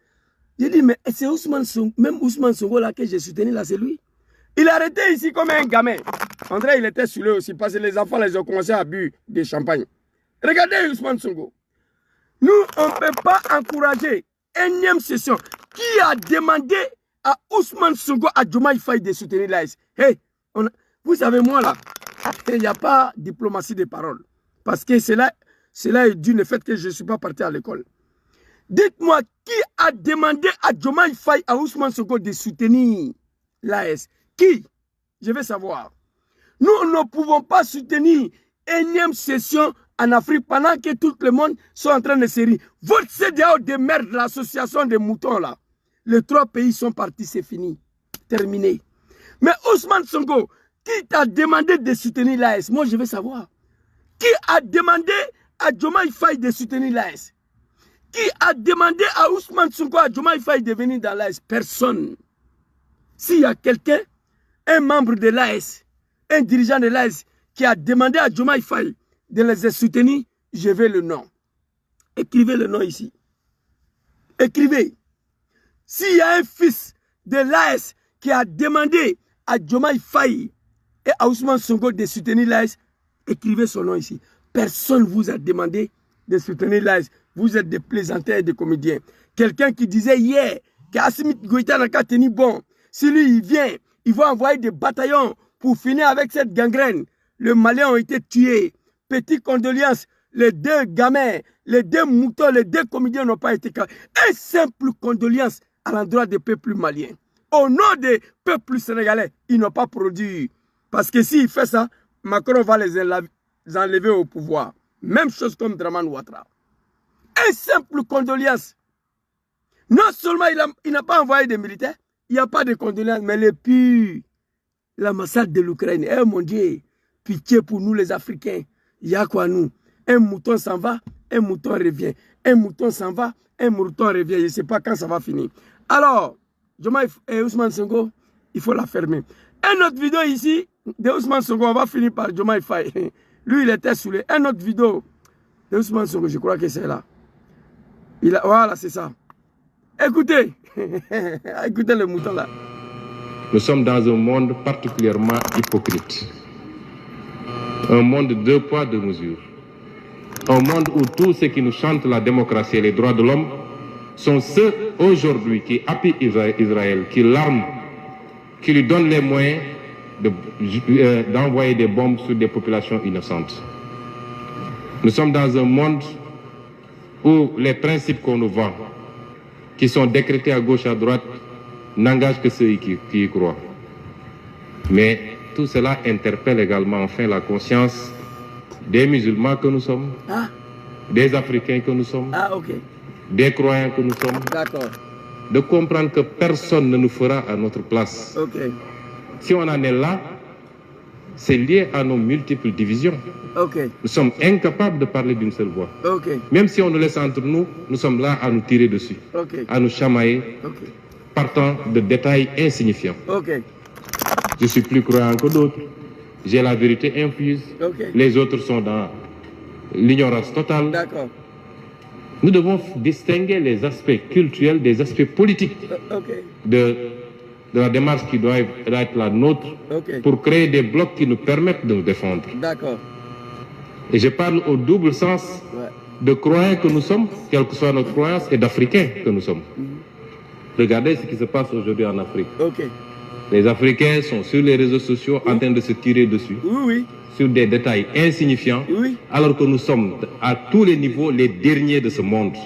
J'ai dit, mais c'est Ousmane Sonko, même Ousmane Sonko là que j'ai soutenu, là, c'est lui. Il est arrêté ici comme un gamin. André, il était sur lui aussi, parce que les enfants, ils ont commencé à boire des champagnes. Regardez Ousmane Sonko. Nous, on ne peut pas encourager une énième session. Qui a demandé à Ousmane Sonko, à Diomaye Faye de soutenir l'AS? Hey, vous savez, moi là, il n'y a pas de diplomatie de parole. Parce que cela est dû au fait que je ne suis pas parti à l'école. Dites-moi, qui a demandé à Diomaye Faye, à Ousmane Sonko de soutenir l'AS? Qui? Je veux savoir. Nous ne pouvons pas soutenir une énième session en Afrique pendant que tout le monde sont en train de se rire. Votre CEDEAO de merde, l'association des moutons là. Les 3 pays sont partis, c'est fini. Terminé. Mais Ousmane Sonko, qui t'a demandé de soutenir l'AS? Moi, je veux savoir. Qui a demandé à Diomaye Faye de soutenir l'AS? Qui a demandé à Ousmane Sonko, à Diomaye Faye de venir dans l'AS? Personne. S'il y a quelqu'un, un membre de l'AS, un dirigeant de l'AS, qui a demandé à Diomaye Faye de les soutenir, je veux le nom. Écrivez le nom ici. Écrivez. S'il y a un fils de l'AS qui a demandé à Diomaye Faye et à Ousmane Sonko de soutenir l'AS, écrivez son nom ici. Personne ne vous a demandé de soutenir l'AS. Vous êtes des plaisantins et des comédiens. Quelqu'un qui disait hier qu'Assimi Goïta n'a qu'à tenir bon. Si lui, il vient, il va envoyer des bataillons pour finir avec cette gangrène. Les Maliens ont été tués. Petite condoléance. Les 2 gamins, les 2 moutons, les 2 comédiens n'ont pas été capés. Un simple condoléance à l'endroit des peuples maliens. Au nom des peuples sénégalais, ils n'ont pas produit. Parce que s'il fait ça, Macron va les enlever au pouvoir. Même chose comme Draman Ouattara. Un simple condoléance. Non seulement il n'a pas envoyé des militaires, il n'y a pas de condoléances, mais les purs, la massacre de l'Ukraine, eh mon Dieu, pitié pour nous les Africains. Il y a quoi nous? Un mouton s'en va, un mouton revient. Un mouton s'en va, un mouton revient. Je ne sais pas quand ça va finir. Alors, Diomaye et Ousmane Sonko, il faut la fermer. Une autre vidéo ici de Ousmane Sonko, on va finir par Diomaye Faye. Lui, il était saoulé. Une autre vidéo de Ousmane Sonko, je crois que c'est là. Voilà, c'est ça. Écoutez, écoutez le mouton là. Nous sommes dans un monde particulièrement hypocrite. Un monde de 2 poids, 2 mesures. Un monde où tous ceux qui nous chantent la démocratie et les droits de l'homme sont ceux aujourd'hui qui appuient Israël, qui l'arment, qui lui donnent les moyens d'envoyer des bombes sur des populations innocentes. Nous sommes dans un monde où les principes qu'on nous vend, qui sont décrétés à gauche, à droite, n'engagent que ceux qui y croient. Mais tout cela interpelle également enfin la conscience des musulmans que nous sommes, des Africains que nous sommes, des croyants que nous sommes, de comprendre que personne ne nous fera à notre place. Si on en est là, c'est lié à nos multiples divisions. Nous sommes incapables de parler d'une seule voix. Même si on nous laisse entre nous, nous sommes là à nous tirer dessus, à nous chamailler, partant de détails insignifiants. Je suis plus croyant que d'autres. J'ai la vérité infuse. Les autres sont dans l'ignorance totale. Nous devons distinguer les aspects culturels des aspects politiques de la démarche qui doit être la nôtre pour créer des blocs qui nous permettent de nous défendre. Et je parle au double sens de croyants que nous sommes, quelle que soit notre croyance, et d'Africains que nous sommes. Regardez ce qui se passe aujourd'hui en Afrique. Les Africains sont sur les réseaux sociaux en train de se tirer dessus. Sur des détails insignifiants, alors que nous sommes à tous les niveaux les derniers de ce monde.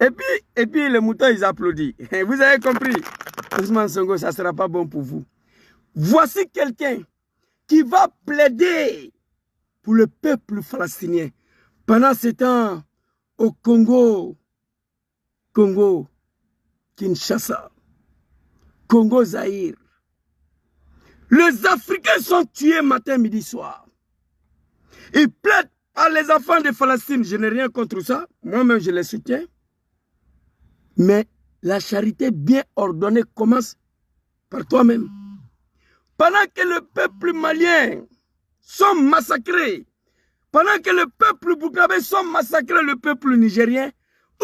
Et puis les moutons, ils applaudissent. Vous avez compris? Ousmane Sonko, ça ne sera pas bon pour vous. Voici quelqu'un qui va plaider pour le peuple palestinien. Pendant ce temps, au Congo, Kinshasa, Congo Zaïre, les Africains sont tués matin, midi, soir. Ils plaident par les enfants de Palestine. Je n'ai rien contre ça. Moi-même, je les soutiens. Mais la charité bien ordonnée commence par toi-même. Pendant que le peuple malien sont massacrés, pendant que le peuple burkinabé sont massacrés, le peuple nigérien,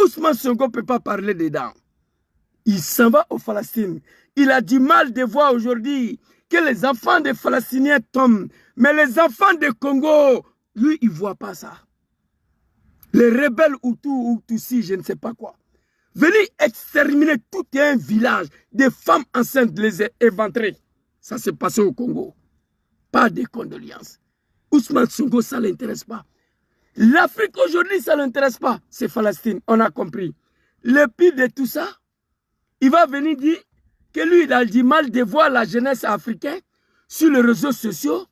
Ousmane Sonko ne peut pas parler dedans. Il s'en va aux Palestine. Il a du mal de voir aujourd'hui que les enfants des Palestiniens tombent. Mais les enfants de Congo, lui, il ne voit pas ça. Les rebelles Hutus ou Tutsis, je ne sais pas quoi. Venir exterminer tout un village, des femmes enceintes, les éventrer. Ça s'est passé au Congo. Pas de condoléances. Ousmane Sonko, ça ne l'intéresse pas. L'Afrique aujourd'hui, ça ne l'intéresse pas. C'est Palestine, on a compris. Le pire de tout ça, il va venir dire que lui, il a du mal de voir la jeunesse africaine sur les réseaux sociaux,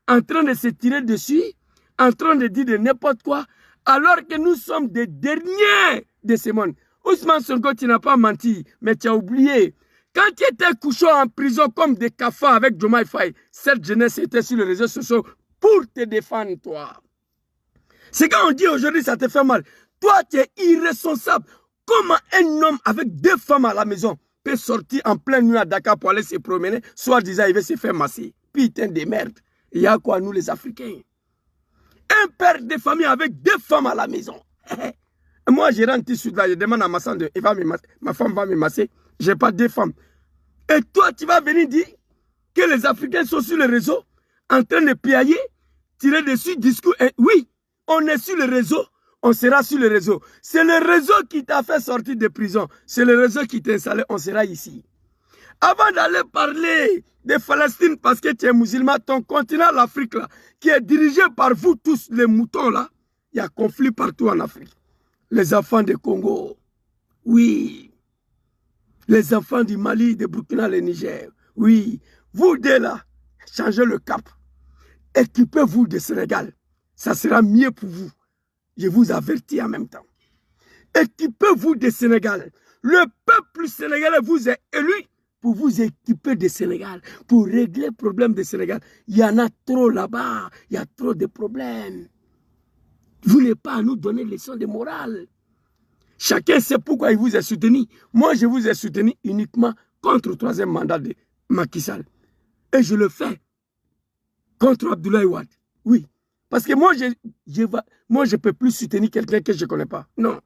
en train de se tirer dessus, en train de dire de n'importe quoi, alors que nous sommes des derniers de ce monde. Ousmane Sonko, tu n'as pas menti, mais tu as oublié. Quand tu étais couché en prison comme des cafards avec Diomaye Faye, cette jeunesse était sur les réseaux sociaux pour te défendre, toi. C'est quand on dit aujourd'hui, ça te fait mal. Toi, tu es irresponsable. Comment un homme avec 2 femmes à la maison peut sortir en pleine nuit à Dakar pour aller se promener, soit disant il va se faire masser? Putain de merde. Il y a quoi, nous les Africains? Un père de famille avec 2 femmes à la maison. Moi, je rentre ici, là, je demande à ma femme, ma femme va me masser. Je n'ai pas 2 femmes. Et toi, tu vas venir dire que les Africains sont sur le réseau, en train de piailler, tirer dessus, discours. Et oui, on est sur le réseau, on sera sur le réseau. C'est le réseau qui t'a fait sortir de prison. C'est le réseau qui t'a installé, on sera ici. Avant d'aller parler de Palestine, parce que tu es musulman, ton continent, l'Afrique, là, qui est dirigé par vous tous, les moutons, là, il y a conflit partout en Afrique. Les enfants du Congo, oui. Les enfants du Mali, de Burkina, le Niger, oui. Vous deux, là, changez le cap. Équipez-vous de Sénégal. Ça sera mieux pour vous. Je vous avertis en même temps. Équipez-vous de Sénégal. Le peuple sénégalais vous a élu pour vous équiper du Sénégal, pour régler le problème du Sénégal. Il y en a trop là-bas, il y a trop de problèmes. Vous n'avez pas à nous donner leçons de morale. Chacun sait pourquoi il vous a soutenu. Moi, je vous ai soutenu uniquement contre le 3e mandat de Macky Sall. Et je le fais contre Abdoulaye Wade. Oui. Parce que moi, je ne peux plus soutenir quelqu'un que je ne connais pas. Non.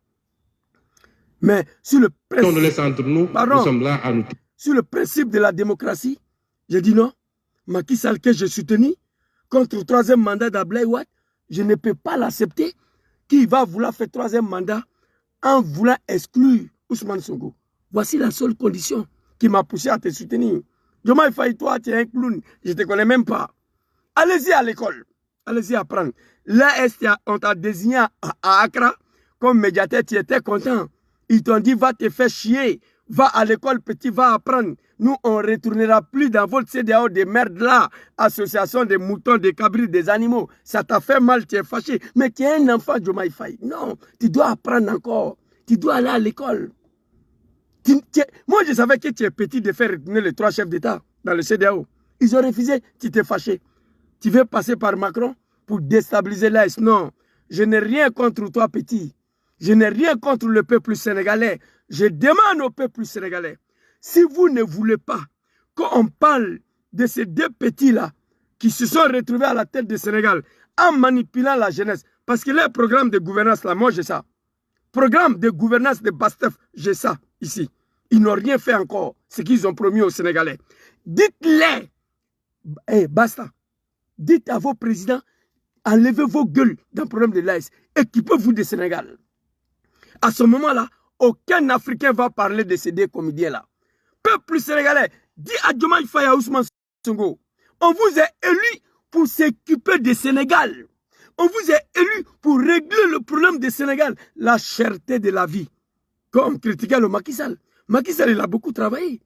Mais sur le principe, On nous laisse entre nous, nous sommes là à nous... Sur le principe de la démocratie, je dis non. Macky Sall que j'ai soutenu contre le 3e mandat d'Abdoulaye Wade, je ne peux pas l'accepter. Qui va vouloir faire 3e mandat en voulant exclure Ousmane Sonko. Voici la seule condition qui m'a poussé à te soutenir. Diomaye Faye, toi, tu es un clown. Je ne te connais même pas. Allez-y à l'école. Allez-y apprendre. Là, on t'a désigné à Accra comme médiateur, tu étais content. Ils t'ont dit, va te faire chier. Va à l'école, petit, va apprendre. Nous, on ne retournera plus dans votre CEDEAO de merde là. Association des moutons, des cabris, des animaux. Ça t'a fait mal, tu es fâché. Mais tu es un enfant, Diomaye Faye. Non, tu dois apprendre encore. Tu dois aller à l'école. Moi, je savais que tu es petit de faire retourner les 3 chefs d'État dans le CEDEAO. Ils ont refusé, tu t'es fâché. Tu veux passer par Macron pour déstabiliser l'Est. Non, je n'ai rien contre toi, petit. Je n'ai rien contre le peuple sénégalais. Je demande au peuple sénégalais, si vous ne voulez pas qu'on parle de ces 2 petits-là qui se sont retrouvés à la tête du Sénégal en manipulant la jeunesse, parce que les programmes de gouvernance, là, moi j'ai ça. Programme de gouvernance de Bastef, j'ai ça ici. Ils n'ont rien fait encore, ce qu'ils ont promis aux Sénégalais. Dites-les, basta, dites à vos présidents, enlevez vos gueules dans le problème de l'AS, équipez-vous du Sénégal. À ce moment-là, aucun Africain va parler de ces 2 comédiens-là. Peuple sénégalais, dis à Diomaye Faye à Ousmane Sonko, on vous a élu pour s'occuper du Sénégal. On vous a élu pour régler le problème du Sénégal, la cherté de la vie. Comme critiquait le Macky Sall. Macky Sall, il a beaucoup travaillé.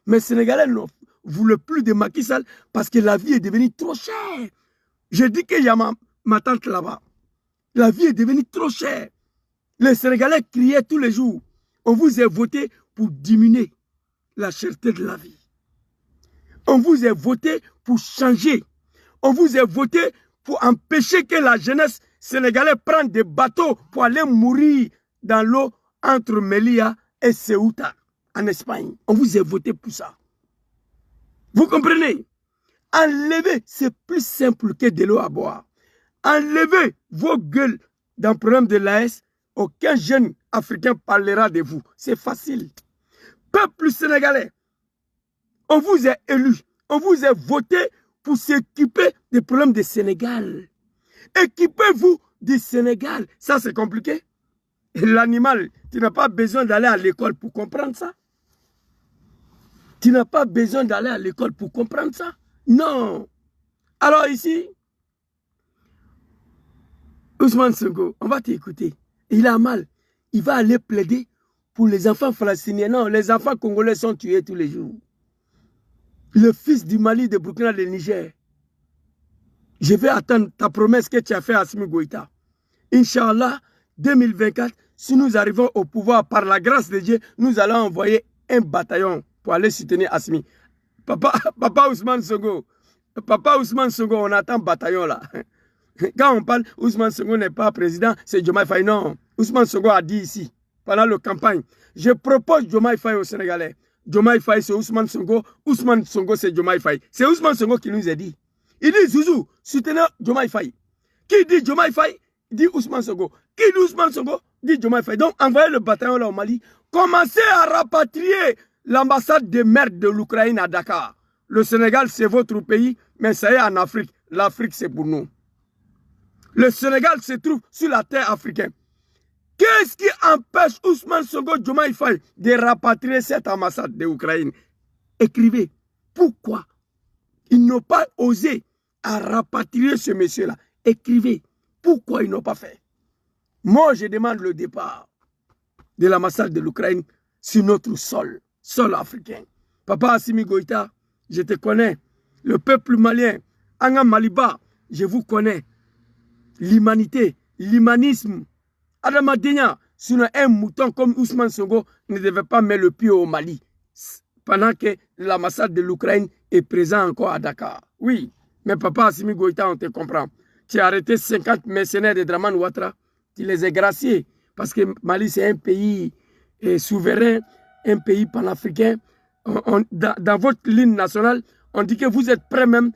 Mais les Sénégalais ne voulaient plus de Macky Sall parce que la vie est devenue trop chère. Je dis qu'il y a ma tante là-bas. La vie est devenue trop chère. Les Sénégalais criaient tous les jours. On vous a voté pour diminuer la cherté de la vie. On vous a voté pour changer. On vous a voté pour empêcher que la jeunesse sénégalaise prenne des bateaux pour aller mourir dans l'eau entre Melilla et Ceuta, en Espagne. On vous a voté pour ça. Vous comprenez? Enlevez, c'est plus simple que de l'eau à boire. Enlevez vos gueules dans le problème de l'AS. Aucun jeune africain parlera de vous. C'est facile. Peuple sénégalais, on vous a élu, on vous a voté pour s'équiper des problèmes du Sénégal. Équipez-vous du Sénégal. Ça, c'est compliqué. L'animal, tu n'as pas besoin d'aller à l'école pour comprendre ça. Tu n'as pas besoin d'aller à l'école pour comprendre ça. Non. Alors ici, Ousmane Sonko, on va t'écouter. Il a mal. Il va aller plaider pour les enfants palestiniens. Non, les enfants congolais sont tués tous les jours. Le fils du Mali, de Burkina, de Niger. Je vais attendre ta promesse que tu as fait à Assimi Goïta. Inch'Allah, 2024, si nous arrivons au pouvoir par la grâce de Dieu, nous allons envoyer un bataillon pour aller soutenir Assimi. Papa Ousmane Sonko, on attend bataillon là. Quand on parle, Ousmane Sonko n'est pas président, c'est Diomaye Faye. Non, Ousmane Sonko a dit ici, pendant la campagne, je propose Diomaye Faye aux Sénégalais. Diomaye Faye, c'est Ousmane Sonko c'est Diomaye Faye. C'est Ousmane Sonko qui nous a dit. Il dit Zouzou, soutenez Diomaye Faye. Qui dit Diomaye Faye, dit Ousmane Sonko. Qui dit Ousmane Sonko, dit Diomaye Faye. Donc, envoyez le bataillon là au Mali. Commencez à rapatrier l'ambassade de merde de l'Ukraine à Dakar. Le Sénégal, c'est votre pays, mais ça y est en Afrique. L'Afrique, c'est pour nous. Le Sénégal se trouve sur la terre africaine. Qu'est-ce qui empêche Ousmane Sonko, Diomaye Faye de rapatrier cette ambassade de l'Ukraine? Écrivez. Pourquoi ils n'ont pas osé à rapatrier ce monsieur-là? Écrivez. Pourquoi ils n'ont pas fait? Moi, je demande le départ de l'ambassade de l'Ukraine sur notre sol africain. Papa Assimi Goïta, je te connais. Le peuple malien, Anga Maliba, je vous connais. L'humanité, l'humanisme. Adama Denya, sinon un mouton comme Ousmane Sonko ne devait pas mettre le pied au Mali. pendant que l'ambassade de l'Ukraine est présente encore à Dakar. Oui, mais papa Assimi Goïta, on te comprend. Tu as arrêté 50 mercenaires de Draman Ouattara, tu les as graciés, parce que Mali c'est un pays souverain, un pays panafricain. Dans votre ligne nationale, on dit que vous êtes prêts même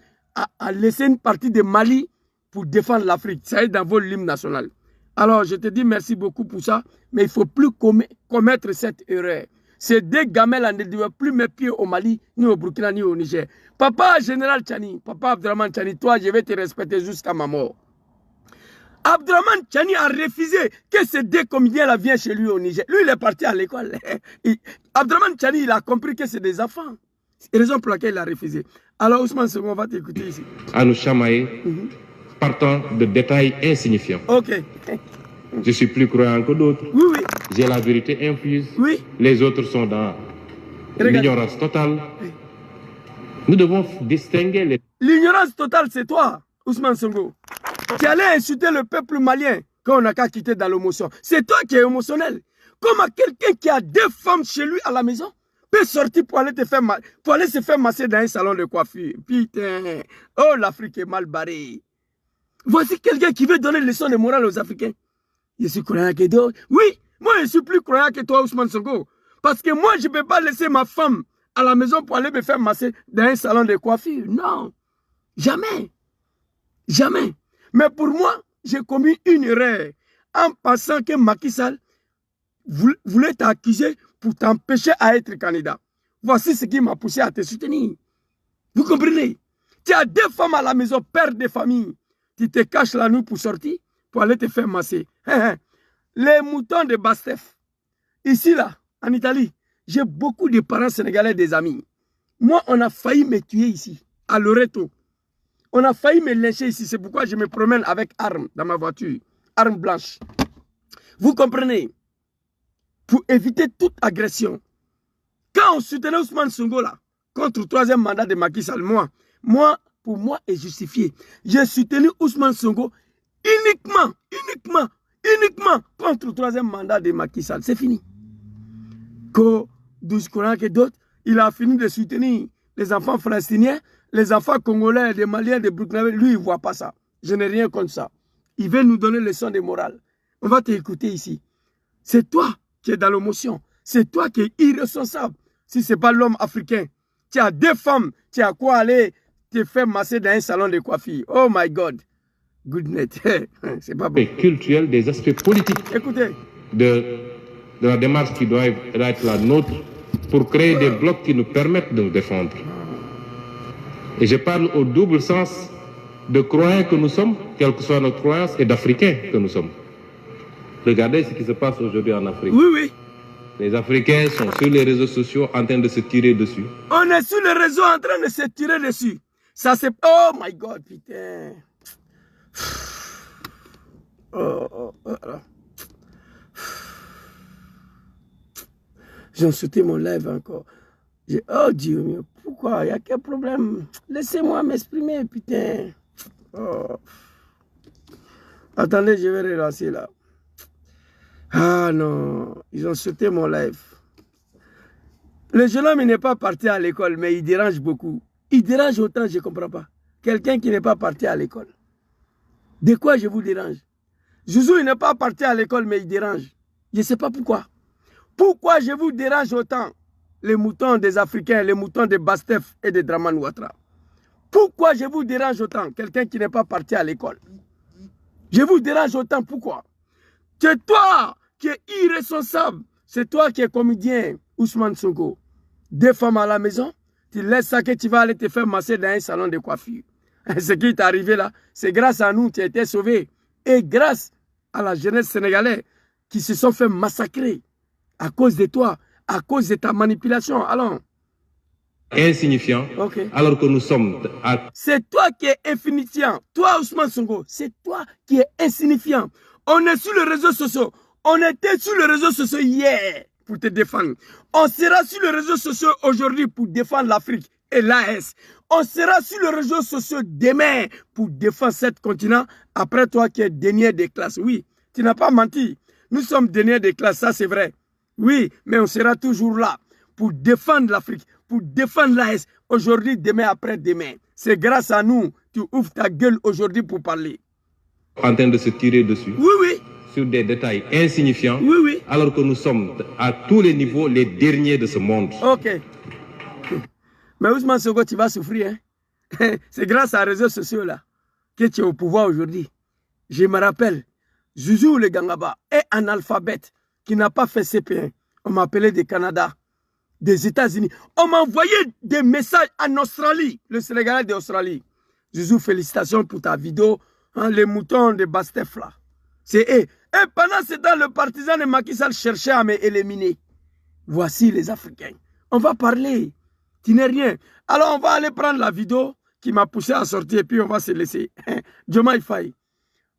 à laisser une partie de Mali pour défendre l'Afrique. Ça est dans votre ligne nationale. Alors, je te dis merci beaucoup pour ça, mais il ne faut plus commettre cette erreur. Ces deux gamins-là ne doivent plus mettre pied au Mali, ni au Burkina, ni au Niger. Papa Général Tchani, Papa Abdraman Tchani, toi, je vais te respecter jusqu'à ma mort. Abdraman Tchani a refusé que ces deux comédiens-là viennent chez lui au Niger. Lui, il est parti à l'école. Abdraman Tchani, il a compris que c'est des enfants. C'est la raison pour laquelle il a refusé. Alors, Ousmane Sonko, on va t'écouter ici. À nous chamailler, partant de détails insignifiants. Ok. Je suis plus croyant que d'autres. Oui, oui. J'ai la vérité infuse. Oui. Les autres sont dans l'ignorance totale. Oui. Nous devons distinguer les... L'ignorance totale, c'est toi, Ousmane Sonko. Tu allais insulter le peuple malien quand on n'a qu'à quitter dans l'émotion. C'est toi qui es émotionnel. Comment quelqu'un qui a deux femmes chez lui à la maison peut sortir pour aller se faire masser dans un salon de coiffure. Putain. Oh, l'Afrique est mal barrée. Voici quelqu'un qui veut donner une leçon de morale aux Africains. Je suis croyant que toi. Oui, moi je suis plus croyant que toi, Ousmane Sonko. Parce que moi, je ne peux pas laisser ma femme à la maison pour aller me faire masser dans un salon de coiffure. Non. Jamais. Jamais. Mais pour moi, j'ai commis une erreur en pensant que Macky Sall voulait t'accuser pour t'empêcher à être candidat. Voici ce qui m'a poussé à te soutenir. Vous comprenez? Tu as deux femmes à la maison, père de famille. Tu te caches la nuit pour sortir, pour aller te faire masser. Les moutons de Bastef. Ici, là, en Italie, j'ai beaucoup de parents sénégalais, des amis. Moi, on a failli me tuer ici, à Loreto. On a failli me lyncher ici. C'est pourquoi je me promène avec armes dans ma voiture. Armes blanches. Vous comprenez? Pour éviter toute agression. Quand on soutenait Ousmane Sonko là, contre le troisième mandat de Macky Sall, pour moi, est justifié. J'ai soutenu Ousmane Sonko uniquement contre le troisième mandat de Macky Sall. C'est fini. Que d'autres, il a fini de soutenir les enfants palestiniens, les enfants congolais, des Maliens, des Burkinabés. Lui, il ne voit pas ça. Je n'ai rien contre ça. Il veut nous donner une leçon de morale. On va t'écouter ici. C'est toi qui es dans l'émotion. C'est toi qui es irresponsable. Si ce n'est pas l'homme africain. Tu as deux femmes. Tu as quoi aller te faire masser dans un salon de coiffure. Oh my God. Good night. C'est pas bon. Culturel, des aspects politiques. Écoutez. De la démarche qui doit être la nôtre pour créer des blocs qui nous permettent de nous défendre. Et je parle au double sens de croyants que nous sommes, quelle que soit notre croyance, et d'Africains que nous sommes. Regardez ce qui se passe aujourd'hui en Afrique. Oui, oui. Les Africains sont sur les réseaux sociaux en train de se tirer dessus. On est sur les réseaux en train de se tirer dessus. Ça c'est... Oh my God, putain. J'ai sauté mon lèvre encore. Oh Dieu mien, pourquoi? Il y a quel problème? Laissez-moi m'exprimer, putain. Oh. Attendez, je vais relancer là. Ah non, ils ont sauté mon live. Le jeune homme, il n'est pas parti à l'école, mais il dérange beaucoup. Il dérange autant, je ne comprends pas. Quelqu'un qui n'est pas parti à l'école. De quoi je vous dérange? Zouzou, il n'est pas parti à l'école, mais il dérange. Je ne sais pas pourquoi. Pourquoi je vous dérange autant? Les moutons des Africains, les moutons de Bastef et de Draman Ouattara. Pourquoi je vous dérange autant? Quelqu'un qui n'est pas parti à l'école. Je vous dérange autant, pourquoi? C'est toi qui es irresponsable. C'est toi qui es comédien, Ousmane Sonko. Deux femmes à la maison, tu laisses ça que tu vas aller te faire masser dans un salon de coiffure. Ce qui est arrivé là, c'est grâce à nous, tu as été sauvé. Et grâce à la jeunesse sénégalaise qui se sont fait massacrer à cause de toi, à cause de ta manipulation. Alors, insignifiant, alors que nous sommes... C'est toi qui es insignifiant. Toi, Ousmane Sonko, c'est toi qui es insignifiant. On est sur les réseaux sociaux. On était sur les réseaux sociaux hier pour te défendre. On sera sur les réseaux sociaux aujourd'hui pour défendre l'Afrique et l'AS. On sera sur les réseaux sociaux demain pour défendre cet continent. Après toi qui es dernier des classes. Oui, tu n'as pas menti. Nous sommes derniers des classes, ça c'est vrai. Oui, mais on sera toujours là pour défendre l'Afrique, pour défendre l'AS aujourd'hui, demain, après-demain. C'est grâce à nous, tu ouvres ta gueule aujourd'hui pour parler. En train de se tirer dessus. Oui, oui. Sur des détails insignifiants. Oui, oui. Alors que nous sommes à tous les niveaux les derniers de ce monde. Ok. Mais Ousmane Sonko, tu vas souffrir. Hein? C'est grâce aux réseaux sociaux là que tu es au pouvoir aujourd'hui. Je me rappelle, Zouzou le Gangaba est un alphabète qui n'a pas fait CP1. On m'appelait du Canada, des États-Unis. On m'a envoyé des messages en Australie, le Sénégalais d'Australie. Zouzou, félicitations pour ta vidéo, hein, les moutons de Bastef là. C'est eux. Et pendant ce temps, le partisan de Macky Sall cherchait à m'éliminer. Voici les Africains. On va parler. Tu n'es rien. Alors on va aller prendre la vidéo qui m'a poussé à sortir et puis on va se laisser. Diomaye Faye.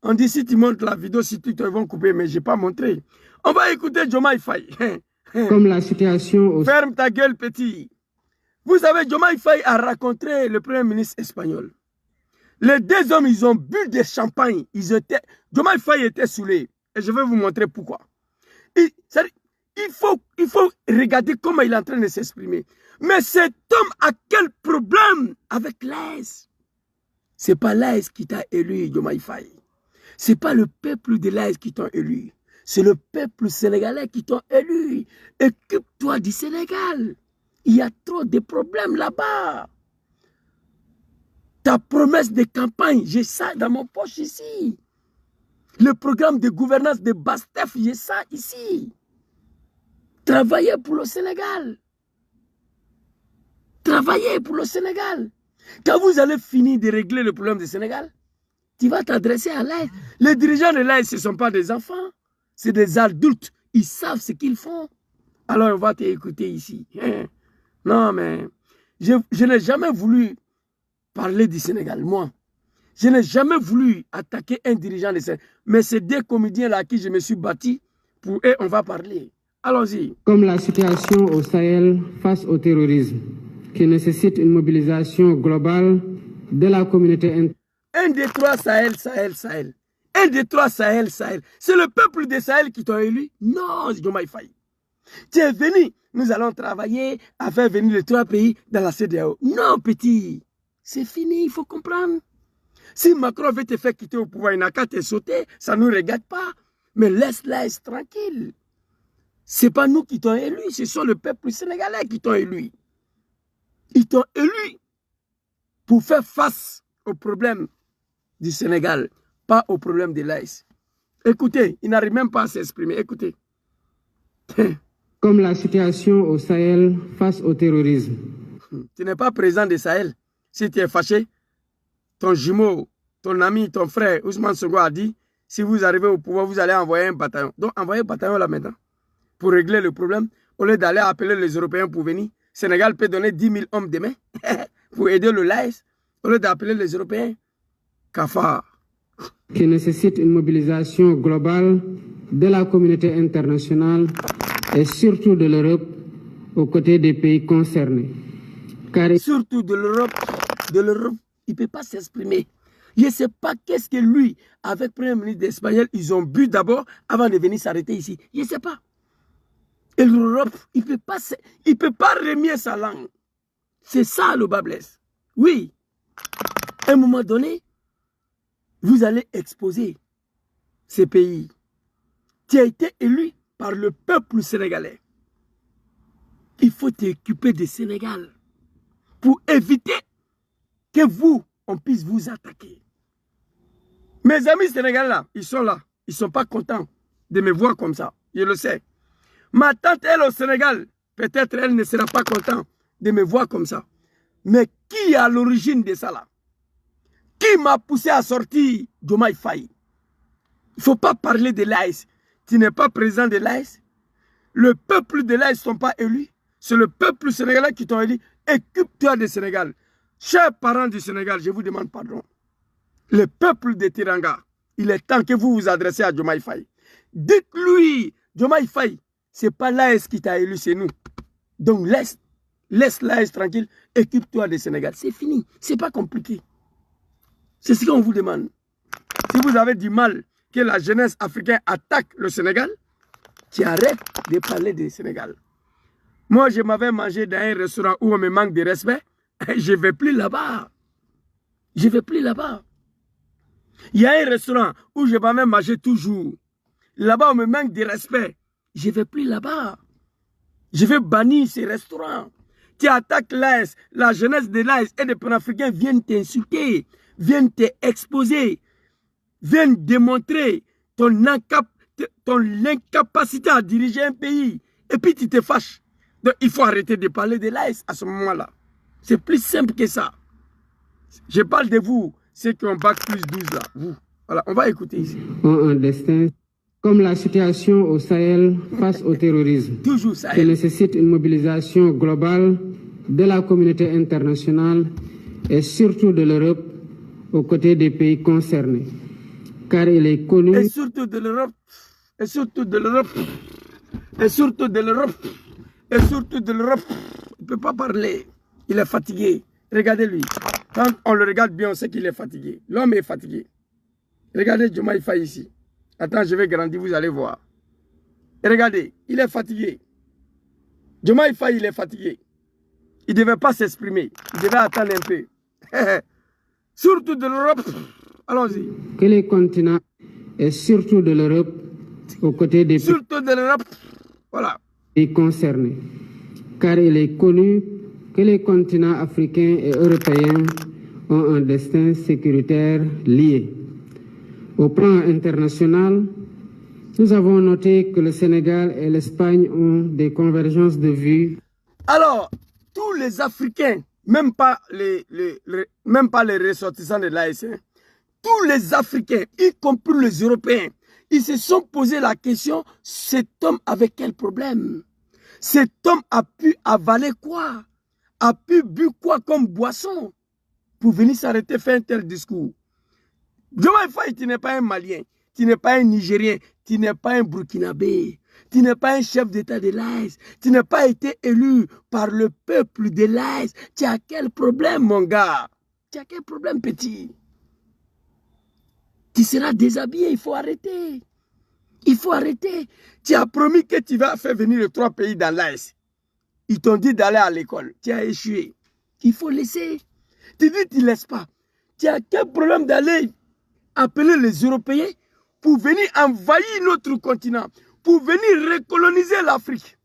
On dit si tu montres la vidéo, si tu te vont couper, mais je n'ai pas montré. On va écouter Diomaye Faye. Comme la situation... Ferme ta gueule, petit. Vous savez, Diomaye Faye a raconté le premier ministre espagnol. Les deux hommes, ils ont bu des champagnes. Diomaye Faye était saoulé. Et je vais vous montrer pourquoi. Il faut regarder comment il est en train de s'exprimer. Mais cet homme a quel problème avec l'AS? Ce n'est pas l'AS qui t'a élu, Diomaye Faye. Ce n'est pas le peuple de l'AS qui t'a élu. C'est le peuple sénégalais qui t'a élu. Occupe-toi du Sénégal. Il y a trop de problèmes là-bas. Ta promesse de campagne, j'ai ça dans mon poche ici. Le programme de gouvernance de Bastef, j'ai ça ici. Travaillez pour le Sénégal. Travaillez pour le Sénégal. Quand vous allez finir de régler le problème du Sénégal, tu vas t'adresser à l'AS. Les dirigeants de l'AS, ce ne sont pas des enfants. C'est des adultes. Ils savent ce qu'ils font. Alors, on va t'écouter ici. Non, mais je n'ai jamais voulu parler du Sénégal, moi. Je n'ai jamais voulu attaquer un dirigeant de Sénégal. Mais c'est des comédiens-là à qui je me suis bâti. Pour eux, on va parler. Allons-y. Comme la situation au Sahel face au terrorisme, qui nécessite une mobilisation globale de la communauté internationale. 1, 2, 3, Sahel, Sahel, Sahel. 1, 2, 3, Sahel, Sahel. C'est le peuple de Sahel qui t'a élu? Non, c'est Diomaye Faye. Tu es venu, nous allons travailler à faire venir les 3 pays dans la CEDEAO. Non, petit. C'est fini, il faut comprendre. Si Macron veut te faire quitter au pouvoir, il n'a qu'à te sauter, ça ne nous regarde pas. Mais laisse-la tranquille. Ce n'est pas nous qui t'ont élu, ce sont le peuple sénégalais qui t'ont élu. Ils t'ont élu pour faire face aux problèmes du Sénégal, pas aux problèmes de l'AS. Écoutez, il n'arrive même pas à s'exprimer. Écoutez. Comme la situation au Sahel face au terrorisme. Tu n'es pas président de Sahel. Si tu es fâché, ton jumeau, ton ami, ton frère, Ousmane Sonko a dit, si vous arrivez au pouvoir, vous allez envoyer un bataillon. Donc, envoyez un bataillon là maintenant pour régler le problème. Au lieu d'aller appeler les Européens pour venir, Sénégal peut donner 10 000 hommes demain pour aider le LAS. Au lieu d'appeler les Européens, cafard. Qui nécessite une mobilisation globale de la communauté internationale et surtout de l'Europe aux côtés des pays concernés. Car... Surtout de l'Europe, il ne peut pas s'exprimer. Je ne sais pas qu'est-ce que lui, avec le Premier ministre espagnol, ils ont bu d'abord avant de venir s'arrêter ici. Je ne sais pas. Et l'Europe, il ne peut pas remuer sa langue. C'est ça le bas blesse. Oui. À un moment donné, vous allez exposer ces pays. Tu as été élu par le peuple sénégalais. Il faut t'occuper du Sénégal pour éviter que vous, on puisse vous attaquer. Mes amis sénégalais là, ils sont là. Ils ne sont pas contents de me voir comme ça. Je le sais. Ma tante, elle, au Sénégal, peut-être elle ne sera pas contente de me voir comme ça. Mais qui est à l'origine de ça là? Qui m'a poussé à sortir Diomaye Faye? Il ne faut pas parler de l'AS. Tu n'es pas président de l'AS. Le peuple de l'AS ne sont pas élus. C'est le peuple sénégalais qui t'ont élu. Occupe-toi du Sénégal. Chers parents du Sénégal, je vous demande pardon. Le peuple de Tiranga, il est temps que vous vous adressez à Diomaye Faye. Dites-lui, Diomaye Faye, ce n'est pas l'AS qui t'a élu, c'est nous. Donc laisse l'AS tranquille, occupe-toi du Sénégal. C'est fini, ce n'est pas compliqué. C'est ce qu'on vous demande. Si vous avez du mal que la jeunesse africaine attaque le Sénégal, tu arrêtes de parler du Sénégal. Moi, je m'avais mangé dans un restaurant où on me manque de respect. Je ne vais plus là-bas. Je ne vais plus là-bas. Il y a un restaurant où je m'avais mangé toujours. Là-bas, on me manque de respect. Je ne vais plus là-bas. Je vais bannir ces restaurants. Tu attaques l'AS, la jeunesse de l'AS et des panafricains viennent t'insulter, viennent t'exposer, viennent démontrer ton incapacité à diriger un pays. Et puis tu te fâches. Donc il faut arrêter de parler de l'AS à ce moment-là. C'est plus simple que ça. Je parle de vous, ceux qui ont bac plus 12 là. Vous. Voilà, on va écouter ici. Ont un destin comme la situation au Sahel face au terrorisme. Toujours qui Sahel. nécessite une mobilisation globale de la communauté internationale et surtout de l'Europe aux côtés des pays concernés. Car il est connu... Et surtout de l'Europe, et surtout de l'Europe, et surtout de l'Europe, et surtout de l'Europe. Il ne peut pas parler. Il est fatigué. Regardez-lui. Quand on le regarde bien, on sait qu'il est fatigué. L'homme est fatigué. Regardez Diomaye Faye ici. Attends, je vais grandir, vous allez voir. Et regardez, il est fatigué. Diomaye Faye, il est fatigué. Il ne devait pas s'exprimer. Il devait attendre un peu. Surtout de l'Europe. Allons-y. Que les continents, et surtout de l'Europe, aux côtés des Surtout de l'Europe. Voilà. pays concernés. Car il est connu que les continents africains et européens ont un destin sécuritaire lié. Au plan international, nous avons noté que le Sénégal et l'Espagne ont des convergences de vues. Alors, tous les Africains, même pas les ressortissants de l'AS, tous les Africains, y compris les Européens, ils se sont posé la question, cet homme avait quel problème? Cet homme a pu avaler quoi? A pu bu quoi comme boisson pour venir s'arrêter faire un tel discours? Diomaye Faye, tu n'es pas un Malien, tu n'es pas un Nigérien, tu n'es pas un Burkinabé, tu n'es pas un chef d'État de l'AS, tu n'as pas été élu par le peuple de l'AS. Tu as quel problème, mon gars? Tu as quel problème, petit? Tu seras déshabillé, il faut arrêter. Il faut arrêter. Tu as promis que tu vas faire venir les 3 pays dans l'AS. Ils t'ont dit d'aller à l'école. Tu as échoué. Il faut laisser. Tu dis tu ne laisses pas. Tu as quel problème d'aller appeler les Européens pour venir envahir notre continent, pour venir recoloniser l'Afrique.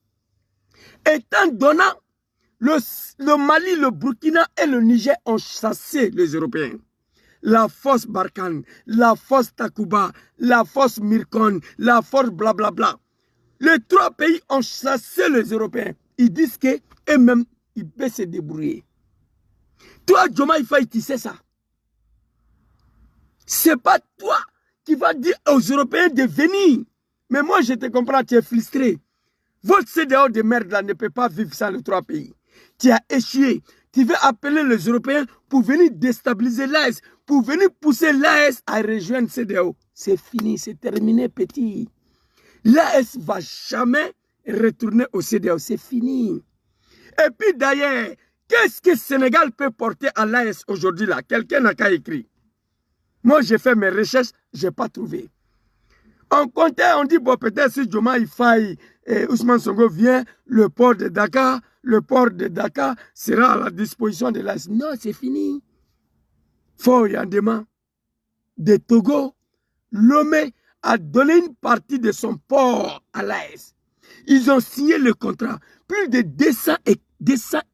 Étant donnant, le Mali, le Burkina et le Niger ont chassé les Européens. La force Barkhane, la force Takuba, la force Mirkon, la force blablabla. Les 3 pays ont chassé les Européens. Ils disent qu'eux-mêmes, ils peuvent se débrouiller. Toi, Diomaye Faye, tu sais ça. C'est pas toi qui vas dire aux Européens de venir. Mais moi, je te comprends, tu es frustré. Votre CEDEAO de merde là ne peut pas vivre sans les 3 pays. Tu as échoué. Tu veux appeler les Européens pour venir déstabiliser l'AS, pour venir pousser l'AS à rejoindre CEDEAO. C'est fini, c'est terminé, petit. L'AS ne va jamais retourner au CEDEAO, c'est fini. Et puis d'ailleurs, qu'est-ce que le Sénégal peut porter à l'AS aujourd'hui là? Quelqu'un n'a qu'à écrire. Moi, j'ai fait mes recherches, je n'ai pas trouvé. On comptait, on dit, bon, peut-être si Diomaye Faye et Ousmane Sonko viennent, le port de Dakar sera à la disposition de l'AS. Non, c'est fini. Faure Yandema, de Togo, Lomé a donné une partie de son port à l'AS. Ils ont signé le contrat. Plus de 200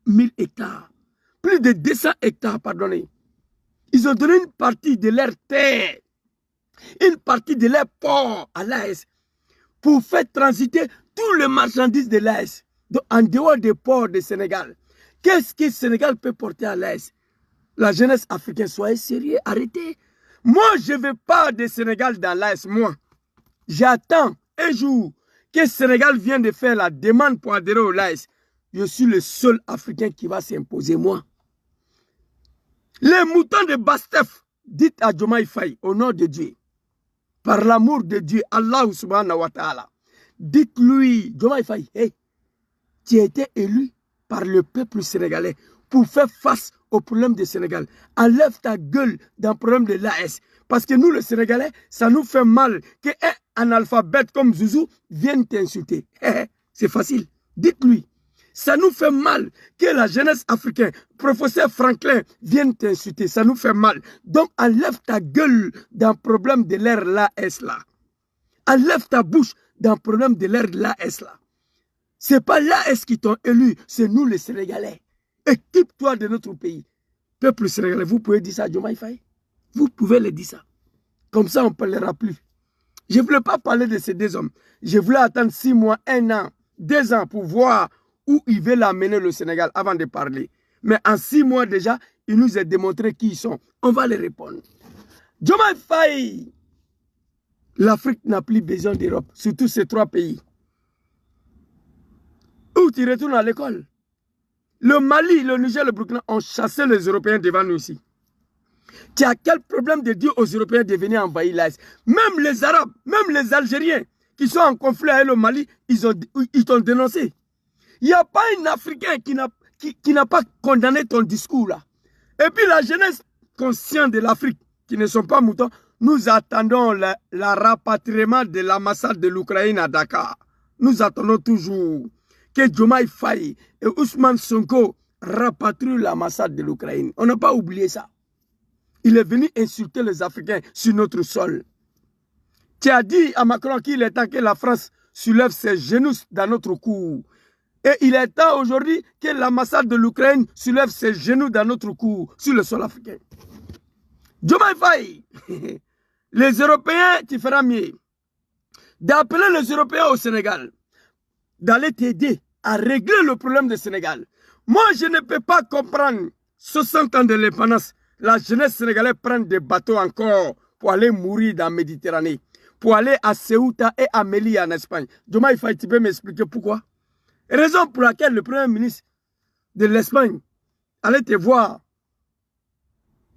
000 hectares. Plus de 200 hectares, pardonnez. Ils ont donné une partie de leur terre, une partie de leur port à l'AS pour faire transiter tous les marchandises de l'AS en dehors des ports du Sénégal. Qu'est-ce que le Sénégal peut porter à l'AS? La jeunesse africaine, soyez sérieux, arrêtez. Moi, je ne veux pas de Sénégal dans l'AS, moi. J'attends un jour que le Sénégal vienne de faire la demande pour adhérer au l'AS. Je suis le seul Africain qui va s'imposer, moi. Les moutons de Bastef, dites à Diomaye Faye, au nom de Dieu, par l'amour de Dieu, Allah subhanahu wa ta'ala, dites-lui, Diomaye Faye, hey, tu as été élu par le peuple sénégalais pour faire face au problème du Sénégal. Enlève ta gueule dans le problème de l'AS. Parce que nous, les Sénégalais, ça nous fait mal qu'un analphabète comme Zouzou vienne t'insulter. C'est facile. Dites-lui, Ça nous fait mal que la jeunesse africaine, professeur Franklin, vienne t'insulter. Ça nous fait mal. Donc, enlève ta gueule d'un problème de l'air l'AS là. Enlève ta bouche d'un problème de l'air l'AS là. Ce n'est pas l'AS qui t'ont élu, c'est nous les Sénégalais. Équipe-toi de notre pays. Peuple sénégalais, vous pouvez dire ça à Diomaye Faye? Vous pouvez le dire ça. Comme ça, on ne parlera plus. Je ne voulais pas parler de ces deux hommes. Je voulais attendre 6 mois, 1 an, 2 ans pour voir où ils veulent amener le Sénégal avant de parler. Mais en 6 mois déjà, ils nous ont démontré qui ils sont. On va les répondre. Diomaye Faye, l'Afrique n'a plus besoin d'Europe, surtout ces 3 pays. Où tu retournes à l'école? Le Mali, le Niger, le Burkina ont chassé les Européens devant nous ici. Tu as quel problème de dire aux Européens de venir envahir l'Est? Même les Arabes, même les Algériens qui sont en conflit avec le Mali, ils t'ont dénoncé. Il n'y a pas un Africain qui n'a pas condamné ton discours là. Et puis la jeunesse consciente de l'Afrique, qui ne sont pas moutons, nous attendons le rapatriement de l'ambassade de l'Ukraine à Dakar. Nous attendons toujours que Diomaye Faye et Ousmane Sonko rapatrient l'ambassade de l'Ukraine. On n'a pas oublié ça. Il est venu insulter les Africains sur notre sol. Tu as dit à Macron qu'il est temps que la France soulève ses genoux dans notre cou. Et il est temps aujourd'hui que l'ambassade de l'Ukraine soulève ses genoux dans notre cou sur le sol africain. Diomaye Faye, les Européens, tu feras mieux d'appeler les Européens au Sénégal, d'aller t'aider à régler le problème du Sénégal. Moi, je ne peux pas comprendre 60 ans de l'indépendance. La jeunesse sénégalaise prend des bateaux encore pour aller mourir dans la Méditerranée, pour aller à Ceuta et à Melilla en Espagne. Diomaye Faye, tu peux m'expliquer pourquoi? Raison pour laquelle le Premier ministre de l'Espagne allait te voir.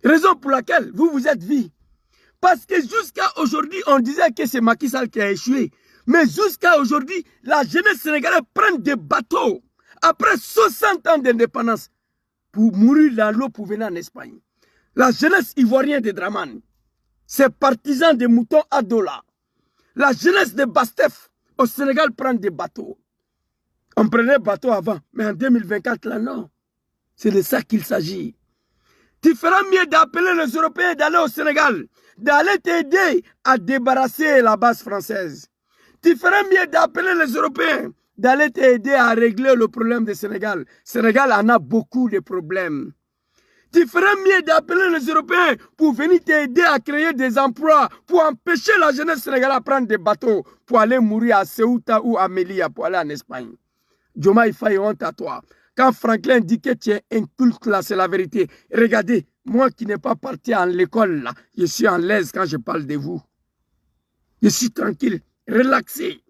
Raison pour laquelle vous vous êtes vu. Parce que jusqu'à aujourd'hui, on disait que c'est Macky Sall qui a échoué. Mais jusqu'à aujourd'hui, la jeunesse sénégalaise prend des bateaux après 60 ans d'indépendance pour mourir dans l'eau pour venir en Espagne. La jeunesse ivoirienne de Draman, ses partisans des moutons à Dola, la jeunesse de Bastef au Sénégal prend des bateaux. On prenait bateau avant, mais en 2024, là, non. C'est de ça qu'il s'agit. Tu feras mieux d'appeler les Européens d'aller au Sénégal, d'aller t'aider à débarrasser la base française. Tu feras mieux d'appeler les Européens, d'aller t'aider à régler le problème du Sénégal. Le Sénégal en a beaucoup de problèmes. Tu ferais mieux d'appeler les Européens pour venir t'aider à créer des emplois, pour empêcher la jeunesse sénégalaise à prendre des bateaux, pour aller mourir à Ceuta ou à Melilla, pour aller en Espagne. Diomaye Faye, honte à toi. Quand Franklin dit que tu es inculte là, c'est la vérité. Regardez, moi qui n'ai pas parti à l'école là, je suis en l'aise quand je parle de vous. Je suis tranquille, relaxé.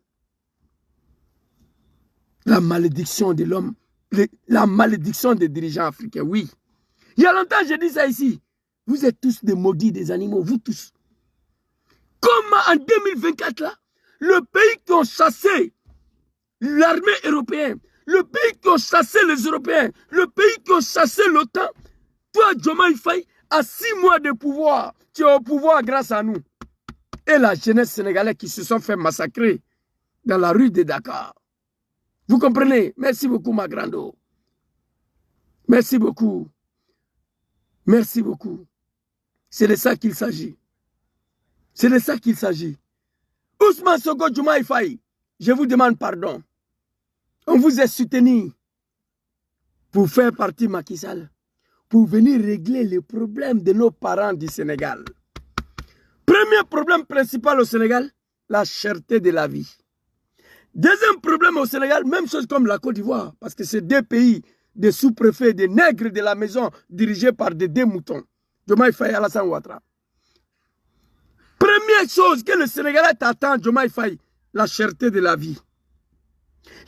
La malédiction de l'homme, la malédiction des dirigeants africains, oui. Il y a longtemps, j'ai dit ça ici. Vous êtes tous des maudits, des animaux, vous tous. Comment en 2024 là, le pays qui ont chassé l'armée européenne, le pays qui ont chassé les Européens, le pays qui ont chassé l'OTAN, toi, Diomaye Faye, à 6 mois de pouvoir, tu es au pouvoir grâce à nous. Et la jeunesse sénégalaise qui se sont fait massacrer dans la rue de Dakar. Vous comprenez? Merci beaucoup, ma grande. Merci beaucoup. Merci beaucoup. C'est de ça qu'il s'agit. C'est de ça qu'il s'agit. Ousmane Sonko, Diomaye Faye, je vous demande pardon. On vous a soutenu pour faire partie Macky Sall, pour venir régler les problèmes de nos parents du Sénégal. Premier problème principal au Sénégal, la cherté de la vie. Deuxième problème au Sénégal, même chose comme la Côte d'Ivoire, parce que c'est 2 pays des sous-préfets, des nègres de la maison, dirigés par des 2 moutons. Diomaye Faye et Alassane Ouattara. Première chose que le Sénégalais t'attend, Diomaye Faye, la cherté de la vie.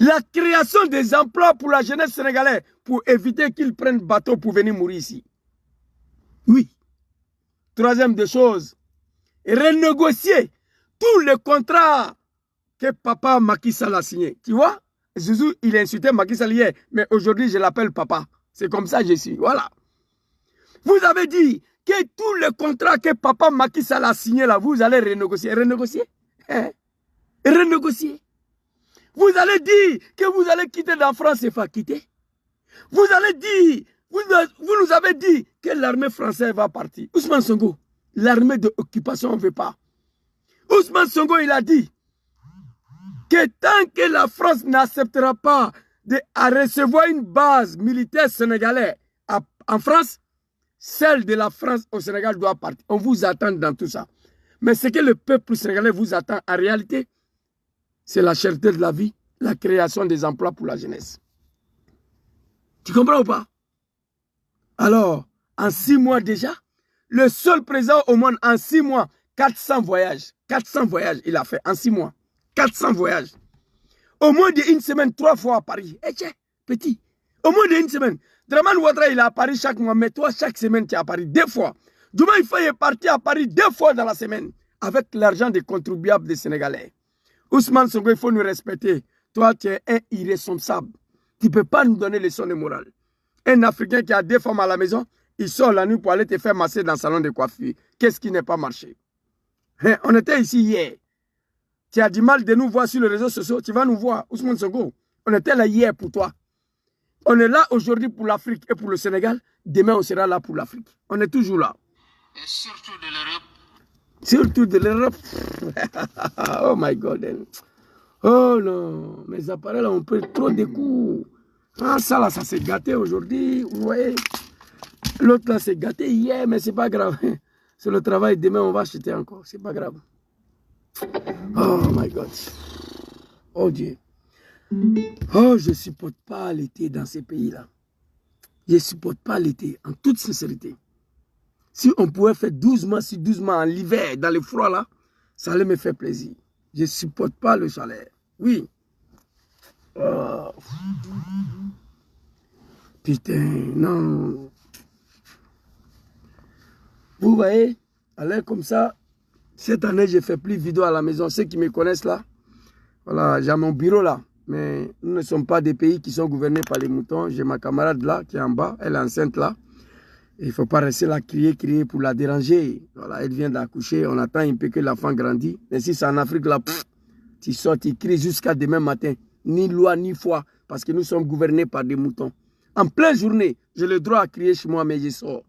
La création des emplois pour la jeunesse sénégalaise, pour éviter qu'ils prennent bateau pour venir mourir ici. Oui. Troisième des choses, renégocier tous les contrats que papa Macky Sall a signés. Tu vois? Zouzou, il a insulté Macky Sall hier, mais aujourd'hui, je l'appelle papa. C'est comme ça que je suis. Voilà. Vous avez dit que tous les contrats que papa Macky Sall a signés là, vous allez renégocier. Renégocier? Renégocier. Vous allez dire que vous allez quitter la France et pas quitter. Vous allez dire, vous nous avez dit que l'armée française va partir. Ousmane Sonko, l'armée d'occupation, on ne veut pas. Ousmane Sonko, il a dit que tant que la France n'acceptera pas de recevoir une base militaire sénégalaise en France, celle de la France au Sénégal doit partir. On vous attend dans tout ça. Mais ce que le peuple sénégalais vous attend en réalité, c'est la cherté de la vie, la création des emplois pour la jeunesse. Tu comprends ou pas? Alors, en 6 mois déjà, le seul président au monde en 6 mois, 400 voyages. 400 voyages il a fait en 6 mois. 400 voyages. Au moins d'une semaine, 3 fois à Paris. Eh tiens, petit. Au moins d'une semaine. Draman Ouattara, il est à Paris chaque mois, mais toi, chaque semaine, tu es à Paris 2 fois. Diomaye Faye est parti à Paris 2 fois dans la semaine, avec l'argent des contribuables des Sénégalais. Ousmane Sonko, il faut nous respecter. Toi, tu es un irresponsable. Tu ne peux pas nous donner leçons de morale. Un Africain qui a 2 femmes à la maison, il sort la nuit pour aller te faire masser dans le salon de coiffure. Qu'est-ce qui n'est pas marché? Hein? On était ici hier. Tu as du mal de nous voir sur les réseaux sociaux. Tu vas nous voir, Ousmane Sonko. On était là hier pour toi. On est là aujourd'hui pour l'Afrique et pour le Sénégal. Demain, on sera là pour l'Afrique. On est toujours là. Et surtout de l'Europe. Surtout de l'Europe. Oh my God. Oh non. Mes appareils là, on peut trop de coups. Ah, ça là, ça s'est gâté aujourd'hui. Vous voyez. L'autre là s'est gâté hier, mais c'est pas grave. C'est le travail. Demain, on va acheter encore. C'est pas grave. Oh my God. Oh Dieu. Oh, je ne supporte pas l'été dans ces pays-là. Je ne supporte pas l'été, en toute sincérité. Si on pouvait faire 12 mois sur 12 mois en l'hiver, dans le froid là, ça allait me faire plaisir. Je ne supporte pas le chaleur. Oui. Oh. Putain, non. Vous voyez, aller comme ça, cette année, je ne fais plus de vidéo à la maison. Ceux qui me connaissent là, voilà, j'ai mon bureau là. Mais nous ne sommes pas des pays qui sont gouvernés par les moutons. J'ai ma camarade là, qui est en bas, elle est enceinte là. Il ne faut pas rester là, crier pour la déranger. Voilà, elle vient d'accoucher, on attend un peu que l'enfant grandisse. Mais si c'est en Afrique là, tu sors, tu cries jusqu'à demain matin. Ni loi, ni foi, parce que nous sommes gouvernés par des moutons. En pleine journée, j'ai le droit à crier chez moi, mais je sors.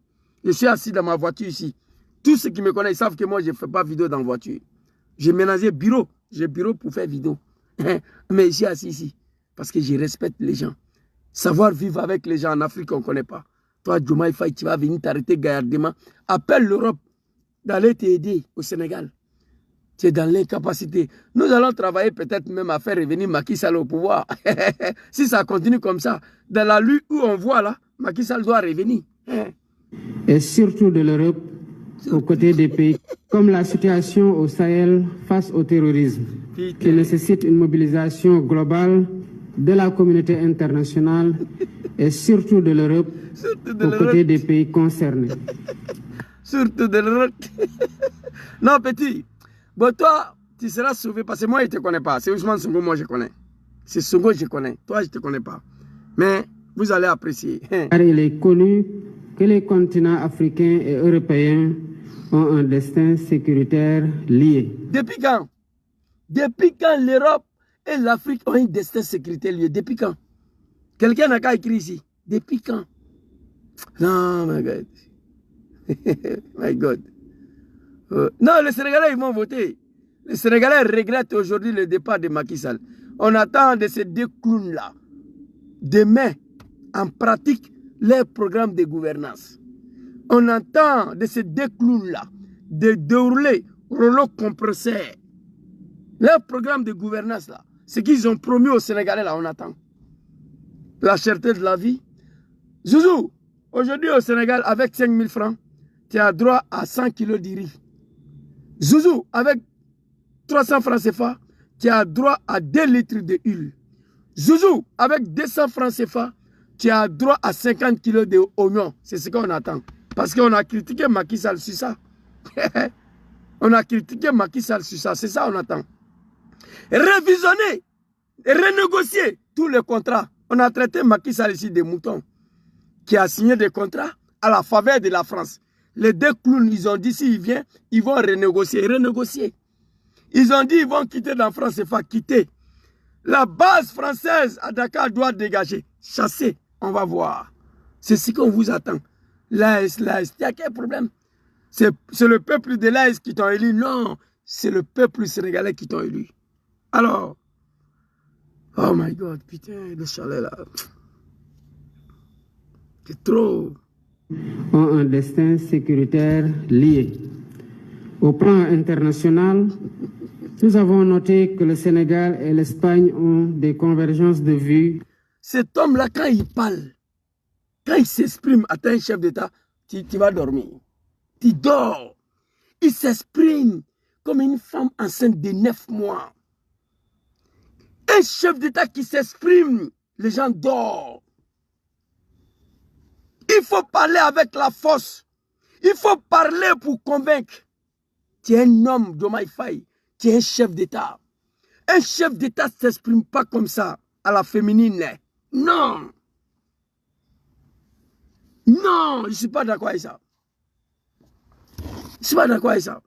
Je suis assis dans ma voiture ici. Tous ceux qui me connaissent savent que moi, je ne fais pas vidéo dans la voiture. J'ai ménagé bureau. J'ai bureau pour faire vidéo. Mais je suis assis ici. Parce que je respecte les gens. Savoir vivre avec les gens en Afrique, on ne connaît pas. Toi, Diomaye Faye, tu vas venir t'arrêter gaillardement. Appelle l'Europe d'aller t'aider au Sénégal. Tu es dans l'incapacité. Nous allons travailler peut-être même à faire revenir Macky Sall au pouvoir. Si ça continue comme ça, dans la lutte où on voit là, Macky Sall doit revenir. Et surtout de l'Europe, aux côtés des pays, comme la situation au Sahel face au terrorisme, qui nécessite une mobilisation globale de la communauté internationale et surtout de l'Europe, aux côtés des pays concernés. Surtout de l'Europe. Non, petit. Bon, toi, tu seras sauvé parce que moi, je ne te connais pas. C'est Ousmane Sonko, moi, je connais. C'est Sonko, je connais. Toi, je ne te connais pas. Mais vous allez apprécier. Car il est connu que les continents africains et européens ont un destin sécuritaire lié. Depuis quand? Depuis quand l'Europe et l'Afrique ont un destin sécuritaire lié? Depuis quand? Quelqu'un n'a qu'à écrire ici. Depuis quand? Non, my God. My God. Non, les Sénégalais, ils vont voter. Les Sénégalais regrettent aujourd'hui le départ de Macky Sall. On attend de ces 2 clowns-là de mettre en pratique leur programme de gouvernance. On attend de ces 2 clowns-là de dérouler rouleau compresseur. Leur programme de gouvernance, là, ce qu'ils ont promis aux Sénégalais, là, on attend. La cherté de la vie. Zouzou, aujourd'hui au Sénégal, avec 5 000 francs, tu as droit à 100 kilos de riz. Zouzou, avec 300 francs CFA, tu as droit à 2 litres d'huile. Zouzou, avec 200 francs CFA, tu as droit à 50 kilos d'oignons. C'est ce qu'on attend. Parce qu'on a critiqué Macky Sall sur ça. On a critiqué Macky Sall sur ça. C'est ça qu'on attend. Révisionner, renégocier tous les contrats. On a traité Macky Sall ici des moutons qui a signé des contrats à la faveur de la France. Les 2 clowns, ils ont dit s'ils viennent, ils vont renégocier. Ils ont dit ils vont quitter la France, c'est pas quitter. La base française à Dakar doit dégager. Chasser, on va voir. C'est ce qu'on vous attend. L'AS, l'AS, il y a quel problème? C'est le peuple de l'AS qui t'ont élu? Non, c'est le peuple sénégalais qui t'ont élu. Alors, oh my God, putain, le chalet là, c'est trop. Ont un destin sécuritaire lié. Au plan international, nous avons noté que le Sénégal et l'Espagne ont des convergences de vues. Cet homme-là, quand il parle, quand il s'exprime à un chef d'État, tu vas dormir. Tu dors. Il s'exprime comme une femme enceinte de 9 mois. Un chef d'État qui s'exprime, les gens dorment. Il faut parler avec la force. Il faut parler pour convaincre. Tu es un homme, Diomaye Faye. Tu es un chef d'État. Un chef d'État ne s'exprime pas comme ça, à la féminine. Non. Non, je ne suis pas d'accord avec ça. Je ne suis pas d'accord avec ça.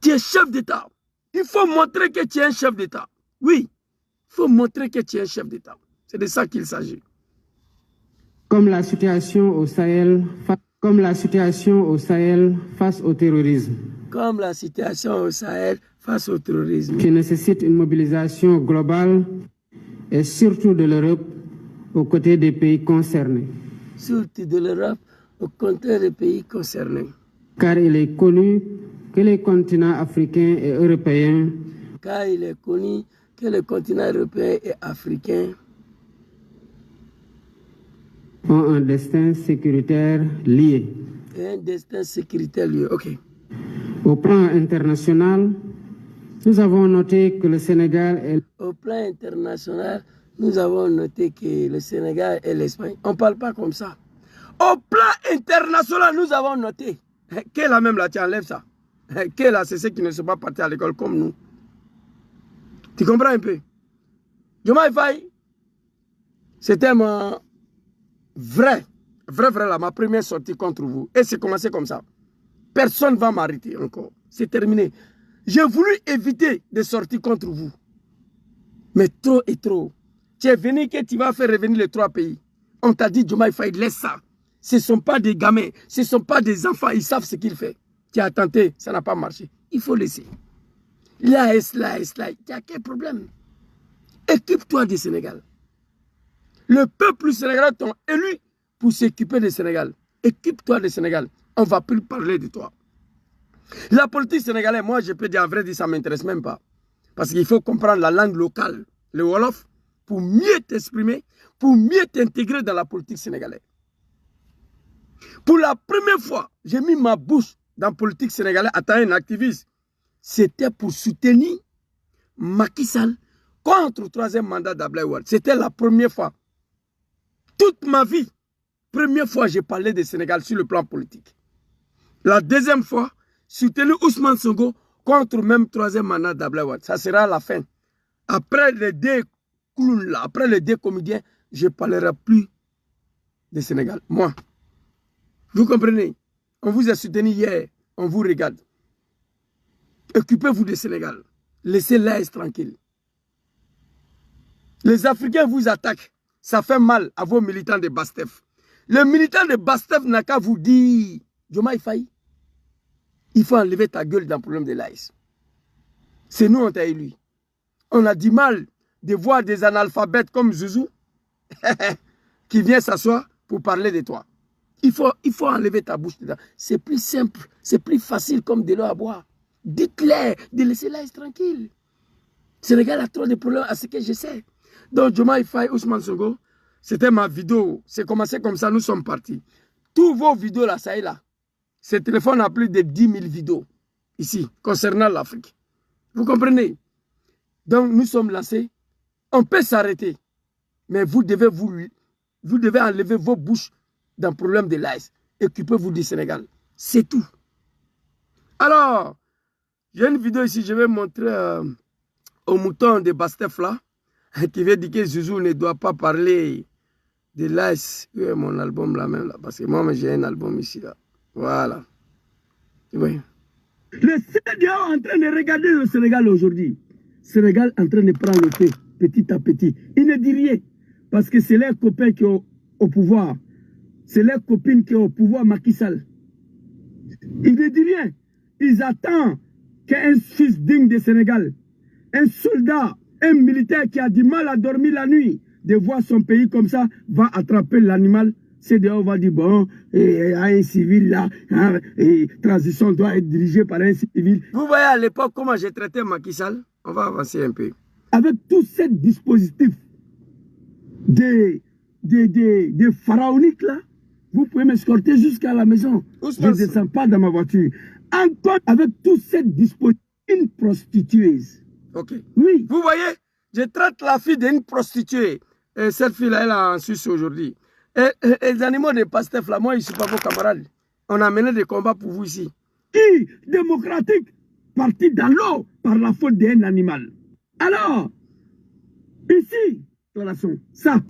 Tu es chef d'État. Il faut montrer que tu es un chef d'État. Oui, il faut montrer que tu es un chef d'État. C'est de ça qu'il s'agit. Comme la situation au Sahel face au terrorisme. Comme la situation au Sahel face au terrorisme. Qui nécessite une mobilisation globale et surtout de l'Europe aux côtés des pays concernés. Surtout de l'Europe aux côtés des pays concernés. Car il est connu que les continents africains et européens. Car il est connu que les continents européens et africains ont un destin sécuritaire lié. Et un destin sécuritaire lié, ok. Au plan international, nous avons noté que le Sénégal est... Au plan international, nous avons noté que le Sénégal et l'Espagne, on ne parle pas comme ça. Au plan international, nous avons noté. Qu'est là même là, tu enlèves ça. Qu'est là, c'est ceux qui ne sont pas partis à l'école comme nous. Tu comprends un peu? Diomaye Faye, c'était mon vrai là, ma première sortie contre vous. Et c'est commencé comme ça. Personne ne va m'arrêter encore. C'est terminé. J'ai voulu éviter de sortir contre vous. Mais trop et trop. Tu es venu que tu vas faire revenir les 3 pays. On t'a dit, Diomaye Faye, laisse ça. Ce ne sont pas des gamins. Ce ne sont pas des enfants. Ils savent ce qu'ils font. Tu as tenté, ça n'a pas marché. Il faut laisser. Là. Il y a quel problème? Occupe-toi du Sénégal. Le peuple sénégalais t'ont élu pour s'occuper du Sénégal. Occupe-toi du Sénégal. On ne va plus parler de toi. La politique sénégalaise, moi, je peux dire, à vrai dire, ça ne m'intéresse même pas. Parce qu'il faut comprendre la langue locale, le Wolof, pour mieux t'exprimer, pour mieux t'intégrer dans la politique sénégalaise. Pour la première fois, j'ai mis ma bouche dans la politique sénégalaise à un activiste. C'était pour soutenir Macky Sall contre le 3e mandat d'Abdoulaye Wade. C'était la première fois. Toute ma vie, première fois, j'ai parlé du Sénégal sur le plan politique. La deuxième fois, soutenir Ousmane Sonko contre même 3e mandat d'Abdoulaye Wade. Ça sera la fin. Après les 2 clowns là, après les 2 comédiens, je ne parlerai plus du Sénégal. Moi. Vous comprenez? On vous a soutenu hier, on vous regarde. Occupez-vous du Sénégal. Laissez l'AS tranquille. Les Africains vous attaquent. Ça fait mal à vos militants de Bastef. Les militants de Bastef n'ont qu'à vous dire, Diomaye Faye, il faut enlever ta gueule dans le problème de l'AS. C'est nous, on t'a élu. On a du mal de voir des analphabètes comme Zouzou qui vient s'asseoir pour parler de toi. Il faut enlever ta bouche dedans. C'est plus simple, c'est plus facile comme de l'eau à boire. Dites-leur de laisser l'AS tranquille. Le Sénégal a trop de problèmes à ce que je sais. Donc, Diomaye Faye, Ousmane Sonko, c'était ma vidéo. C'est commencé comme ça, nous sommes partis. Tous vos vidéos là, ça est là. Ce téléphone a plus de 10 000 vidéos ici, concernant l'Afrique. Vous comprenez? Donc, nous sommes lancés. On peut s'arrêter. Mais vous devez enlever vos bouches dans le problème de l'AS. Occupez-vous du Sénégal. C'est tout. Alors, j'ai une vidéo ici, je vais montrer au mouton de Bastef là, qui veut dire que Zouzou ne doit pas parler de l'AS. Mon album là même, là, parce que moi j'ai un album ici là. Voilà. Oui. Le CEDEAO est en train de regarder le Sénégal aujourd'hui. Sénégal en train de prendre le thé, petit à petit. Il ne dit rien, parce que c'est leurs copains qui sont au pouvoir. C'est leurs copines qui sont au pouvoir, Macky Sall. Il ne dit rien. Ils attendent qu'un fils digne de Sénégal, un soldat, un militaire qui a du mal à dormir la nuit, de voir son pays comme ça, va attraper l'animal. CEDEAO va dire, bon, un civil là, et transition doit être dirigée par un civil. Vous voyez à l'époque comment j'ai traité Macky Sall? On va avancer un peu. Avec tout ce dispositif de pharaoniques là, vous pouvez m'escorter jusqu'à la maison. Je ne descends pas dans ma voiture. Encore avec tout ce dispositif, une prostitueuse. Ok. Oui. Vous voyez, je traite la fille d'une prostituée. Et cette fille-là, elle est en Suisse aujourd'hui. Et les animaux de Pastef, là, moi, je ne suis pas vos camarades. On a mené des combats pour vous ici. Qui, démocratique, parti dans l'eau par la faute d'un animal. Alors, ici, ça,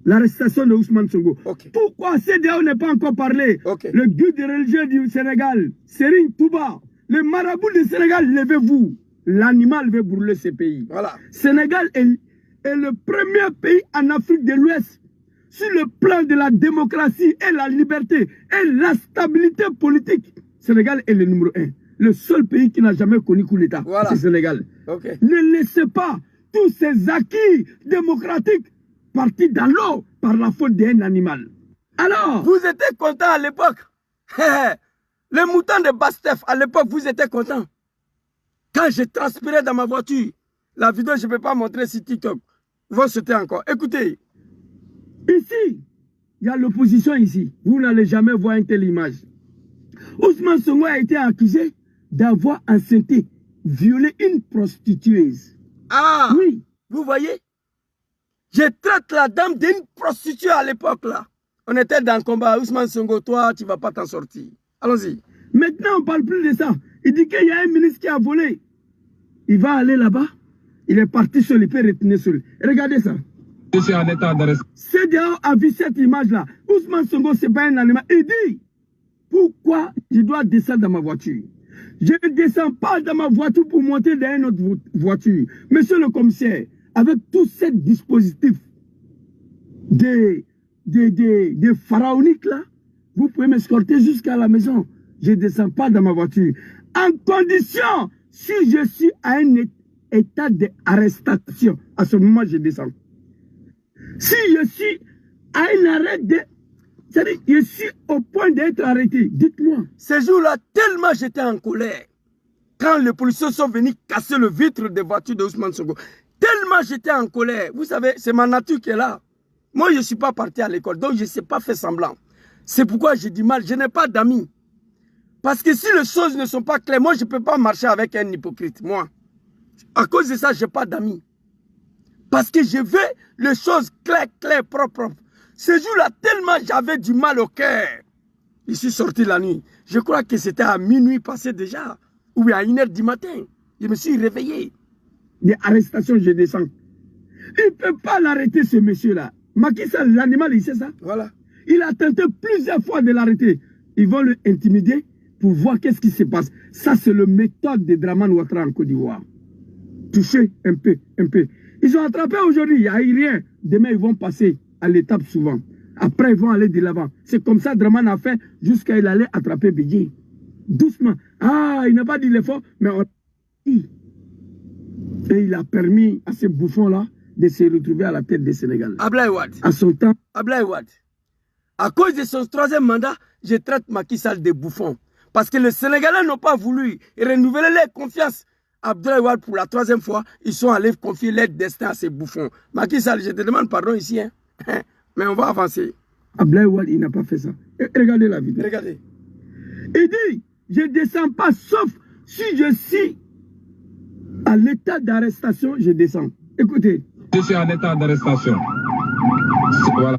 l'arrestation de Ousmane Sonko. Okay. Pourquoi CEDEAO n'est pas encore parlé? Okay. Le guide religieux du Sénégal, Serigne Touba, le marabout du Sénégal, levez-vous. L'animal veut brûler ce pays. Voilà. Sénégal est le premier pays en Afrique de l'Ouest sur le plan de la démocratie et la liberté et la stabilité politique. Sénégal est le numéro 1. Le seul pays qui n'a jamais connu coup d'État, voilà. C'est Sénégal. Okay. Ne laissez pas tous ces acquis démocratiques partis dans l'eau par la faute d'un animal. Alors, vous étiez content à l'époque. Les moutons de Pastef, à l'époque, vous étiez content. Quand j'ai transpiré dans ma voiture, la vidéo, je ne peux pas montrer sur TikTok. Vous sauter encore. Écoutez, ici, il y a l'opposition ici. Vous n'allez jamais voir une telle image. Ousmane Sonko a été accusé d'avoir enceinté, violé une prostitueuse. Ah oui, vous voyez? Je traite la dame d'une prostituée à l'époque là. On était dans le combat. Ousmane Sonko, toi, tu ne vas pas t'en sortir. Allons-y. Maintenant, on ne parle plus de ça. Il dit qu'il y a un ministre qui a volé. Il va aller là-bas. Il est parti seul, il peut retenir seul. Regardez ça. Je suis en état d'arrest. CEDEAO a vu cette image-là. Ousmane Sonko, ce n'est pas un animal. Il dit, pourquoi je dois descendre dans ma voiture? Je ne descends pas dans ma voiture pour monter dans une autre voiture. Monsieur le commissaire, avec tout ce dispositif de pharaoniques là, vous pouvez m'escorter jusqu'à la maison. Je ne descends pas dans ma voiture. En condition, si je suis à un état d'arrestation, à ce moment, je descends. Si je suis à un arrêt de... C'est-à-dire, je suis au point d'être arrêté. Dites-moi. Ce jour-là, tellement j'étais en colère. Quand les policiers sont venus casser le vitre des voitures de Ousmane Sonko, tellement j'étais en colère. Vous savez, c'est ma nature qui est là. Moi, je ne suis pas parti à l'école, donc je ne sais pas faire semblant. C'est pourquoi j'ai du mal, je n'ai pas d'amis. Parce que si les choses ne sont pas claires, moi, je ne peux pas marcher avec un hypocrite, moi. À cause de ça, je n'ai pas d'amis. Parce que je veux les choses claires, propres. Ce jour-là, tellement j'avais du mal au cœur. Je suis sorti la nuit. Je crois que c'était à minuit passé déjà. Ou à 1h du matin. Je me suis réveillé. Des arrestations, je descends. Il ne peut pas l'arrêter, ce monsieur-là. Macky Sall, l'animal, il sait ça. Voilà. Il a tenté plusieurs fois de l'arrêter. Ils vont le intimider pour voir qu'est-ce qui se passe. Ça, c'est la méthode de Dramane Ouattara en Côte d'Ivoire. Toucher un peu. Ils ont attrapé aujourd'hui, il n'y a rien. Demain, ils vont passer à l'étape suivante. Après, ils vont aller de l'avant. C'est comme ça Dramane a fait jusqu'à il allait attraper Bédié. Doucement. Ah, il n'a pas dit l'effort, mais on... Et il a permis à ces bouffons-là de se retrouver à la tête du Sénégal. Ablaye Wade. À son temps. Ablaye Wade. À cause de son troisième mandat, je traite Macky Sall de bouffon. Parce que les Sénégalais n'ont pas voulu renouveler leur confiance. Abdoulaye Wade, pour la troisième fois, ils sont allés confier leur destin à ces bouffons. Macky Sall, je te demande pardon ici, hein. Mais on va avancer. Abdoulaye Wade, il n'a pas fait ça. Regardez la vidéo. Regardez. Il dit, je ne descends pas, sauf si je suis à l'état d'arrestation, je descends. Écoutez. Je suis en état d'arrestation. Voilà.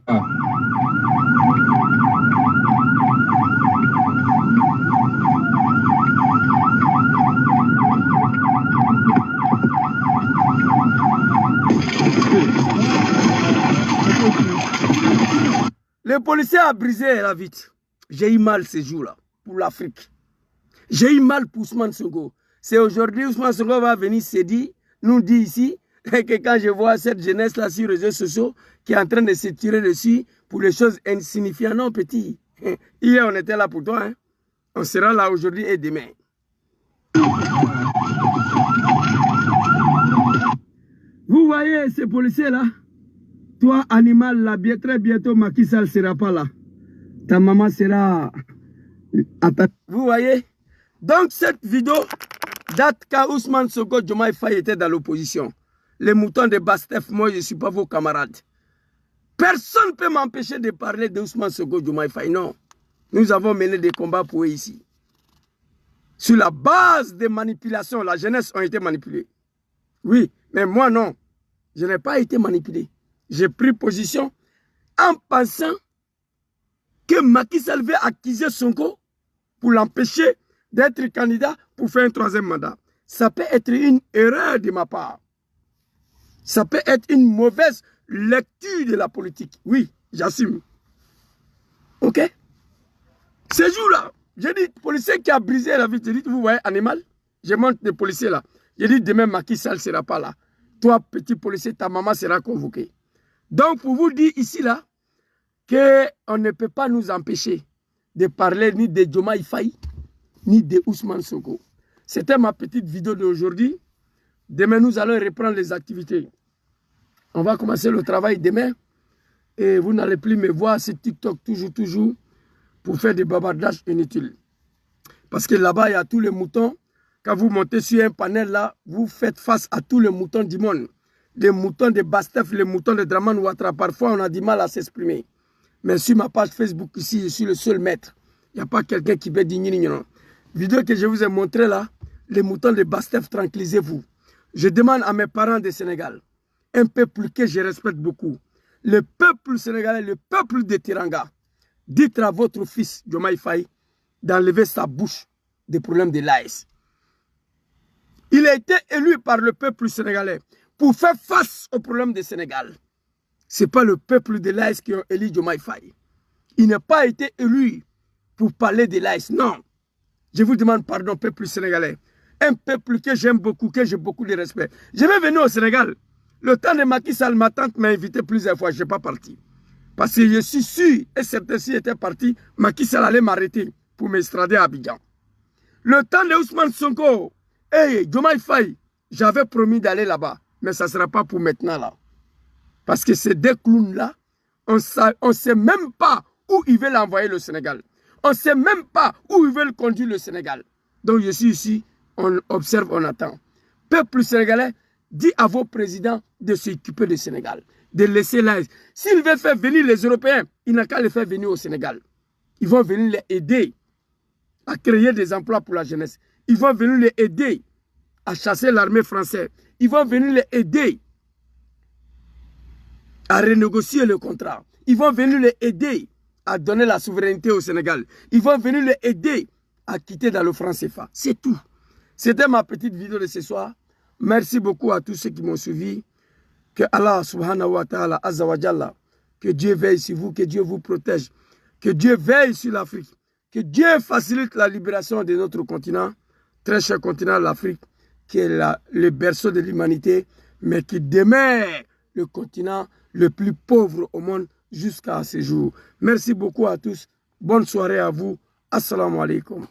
Le policier a brisé la vitre. J'ai eu mal ces jours-là pour l'Afrique. J'ai eu mal pour Ousmane Sonko. C'est aujourd'hui Ousmane Sonko va venir se dire nous dit ici que quand je vois cette jeunesse-là sur les réseaux sociaux qui est en train de se tirer dessus pour les choses insignifiantes, non, petit. Hier, on était là pour toi. Hein. On sera là aujourd'hui et demain. Vous voyez ces policiers-là? Toi, animal, là, très bientôt, Macky Sall ne sera pas là. Ta maman sera... Vous voyez? Donc, cette vidéo date quand Ousmane Sonko Diomaye Faye était dans l'opposition. Les moutons de Bastef, moi, je ne suis pas vos camarades. Personne ne peut m'empêcher de parler d'Ousmane Sonko Diomaye Faye. Non. Nous avons mené des combats pour eux ici. Sur la base des manipulations, la jeunesse a été manipulée. Oui, mais moi, non. Je n'ai pas été manipulé. J'ai pris position en pensant que Macky Sall veut accuser Sonko pour l'empêcher d'être candidat pour faire un troisième mandat. Ça peut être une erreur de ma part. Ça peut être une mauvaise lecture de la politique. Oui, j'assume. Ok? Ce jour-là, j'ai dit, policier qui a brisé la vie, j'ai dit, vous voyez, animal, je monte les policiers là. J'ai dit, demain, Macky Sall ne sera pas là. Toi, petit policier, ta maman sera convoquée. Donc, pour vous dire ici, là, qu'on ne peut pas nous empêcher de parler ni de Diomaye Faye, ni de Ousmane Sonko. C'était ma petite vidéo d'aujourd'hui. Demain, nous allons reprendre les activités. On va commencer le travail demain. Et vous n'allez plus me voir sur TikTok toujours, pour faire des bavardages inutiles. Parce que là-bas, il y a tous les moutons. Quand vous montez sur un panel là, vous faites face à tous les moutons du monde. Les moutons de Bastef, les moutons de Draman Ouattara. Parfois, on a du mal à s'exprimer. Mais sur ma page Facebook ici, je suis le seul maître. Il n'y a pas quelqu'un qui peut dire non. Vidéo que je vous ai montré là, les moutons de Bastef, tranquillisez-vous. Je demande à mes parents du Sénégal, un peuple que je respecte beaucoup, le peuple sénégalais, le peuple de Tiranga, dites à votre fils, Diomaye Faye, d'enlever sa bouche des problèmes de l'AS. Il a été élu par le peuple sénégalais pour faire face aux problèmes du Sénégal. Ce n'est pas le peuple de l'AS qui a élu Diomaye Faye. Il n'a pas été élu pour parler de l'AS. Non. Je vous demande pardon, peuple sénégalais. Un peuple que j'aime beaucoup, que j'ai beaucoup de respect. Je vais venir au Sénégal. Le temps de Macky Sall, ma tante m'a invité plusieurs fois. Je ne suis pas parti. Parce que je suis sûr, et certain si j'étais parti, Macky Sall allait m'arrêter pour m'extrader à Abidjan. Le temps de Ousmane Sonko, hey, Diomaye Faye, j'avais promis d'aller là-bas. Mais ça ne sera pas pour maintenant là. Parce que ces deux clowns-là, on ne sait même pas où ils veulent envoyer le Sénégal. On ne sait même pas où ils veulent conduire le Sénégal. Donc je suis ici, on observe, on attend. Peuple sénégalais, dit à vos présidents de s'occuper du Sénégal, de laisser l'AS. S'ils veulent faire venir les Européens, ils n'ont qu'à les faire venir au Sénégal. Ils vont venir les aider à créer des emplois pour la jeunesse. Ils vont venir les aider à chasser l'armée française. Ils vont venir les aider à renégocier le contrat. Ils vont venir les aider à donner la souveraineté au Sénégal. Ils vont venir les aider à quitter dans le franc CFA. C'est tout. C'était ma petite vidéo de ce soir. Merci beaucoup à tous ceux qui m'ont suivi. Que Allah subhanahu wa ta'ala, azza wa jalla, que Dieu veille sur vous, que Dieu vous protège, que Dieu veille sur l'Afrique, que Dieu facilite la libération de notre continent, très cher continent, l'Afrique, qui est le berceau de l'humanité, mais qui demeure le continent le plus pauvre au monde jusqu'à ce jour. Merci beaucoup à tous. Bonne soirée à vous. Assalamu alaikum.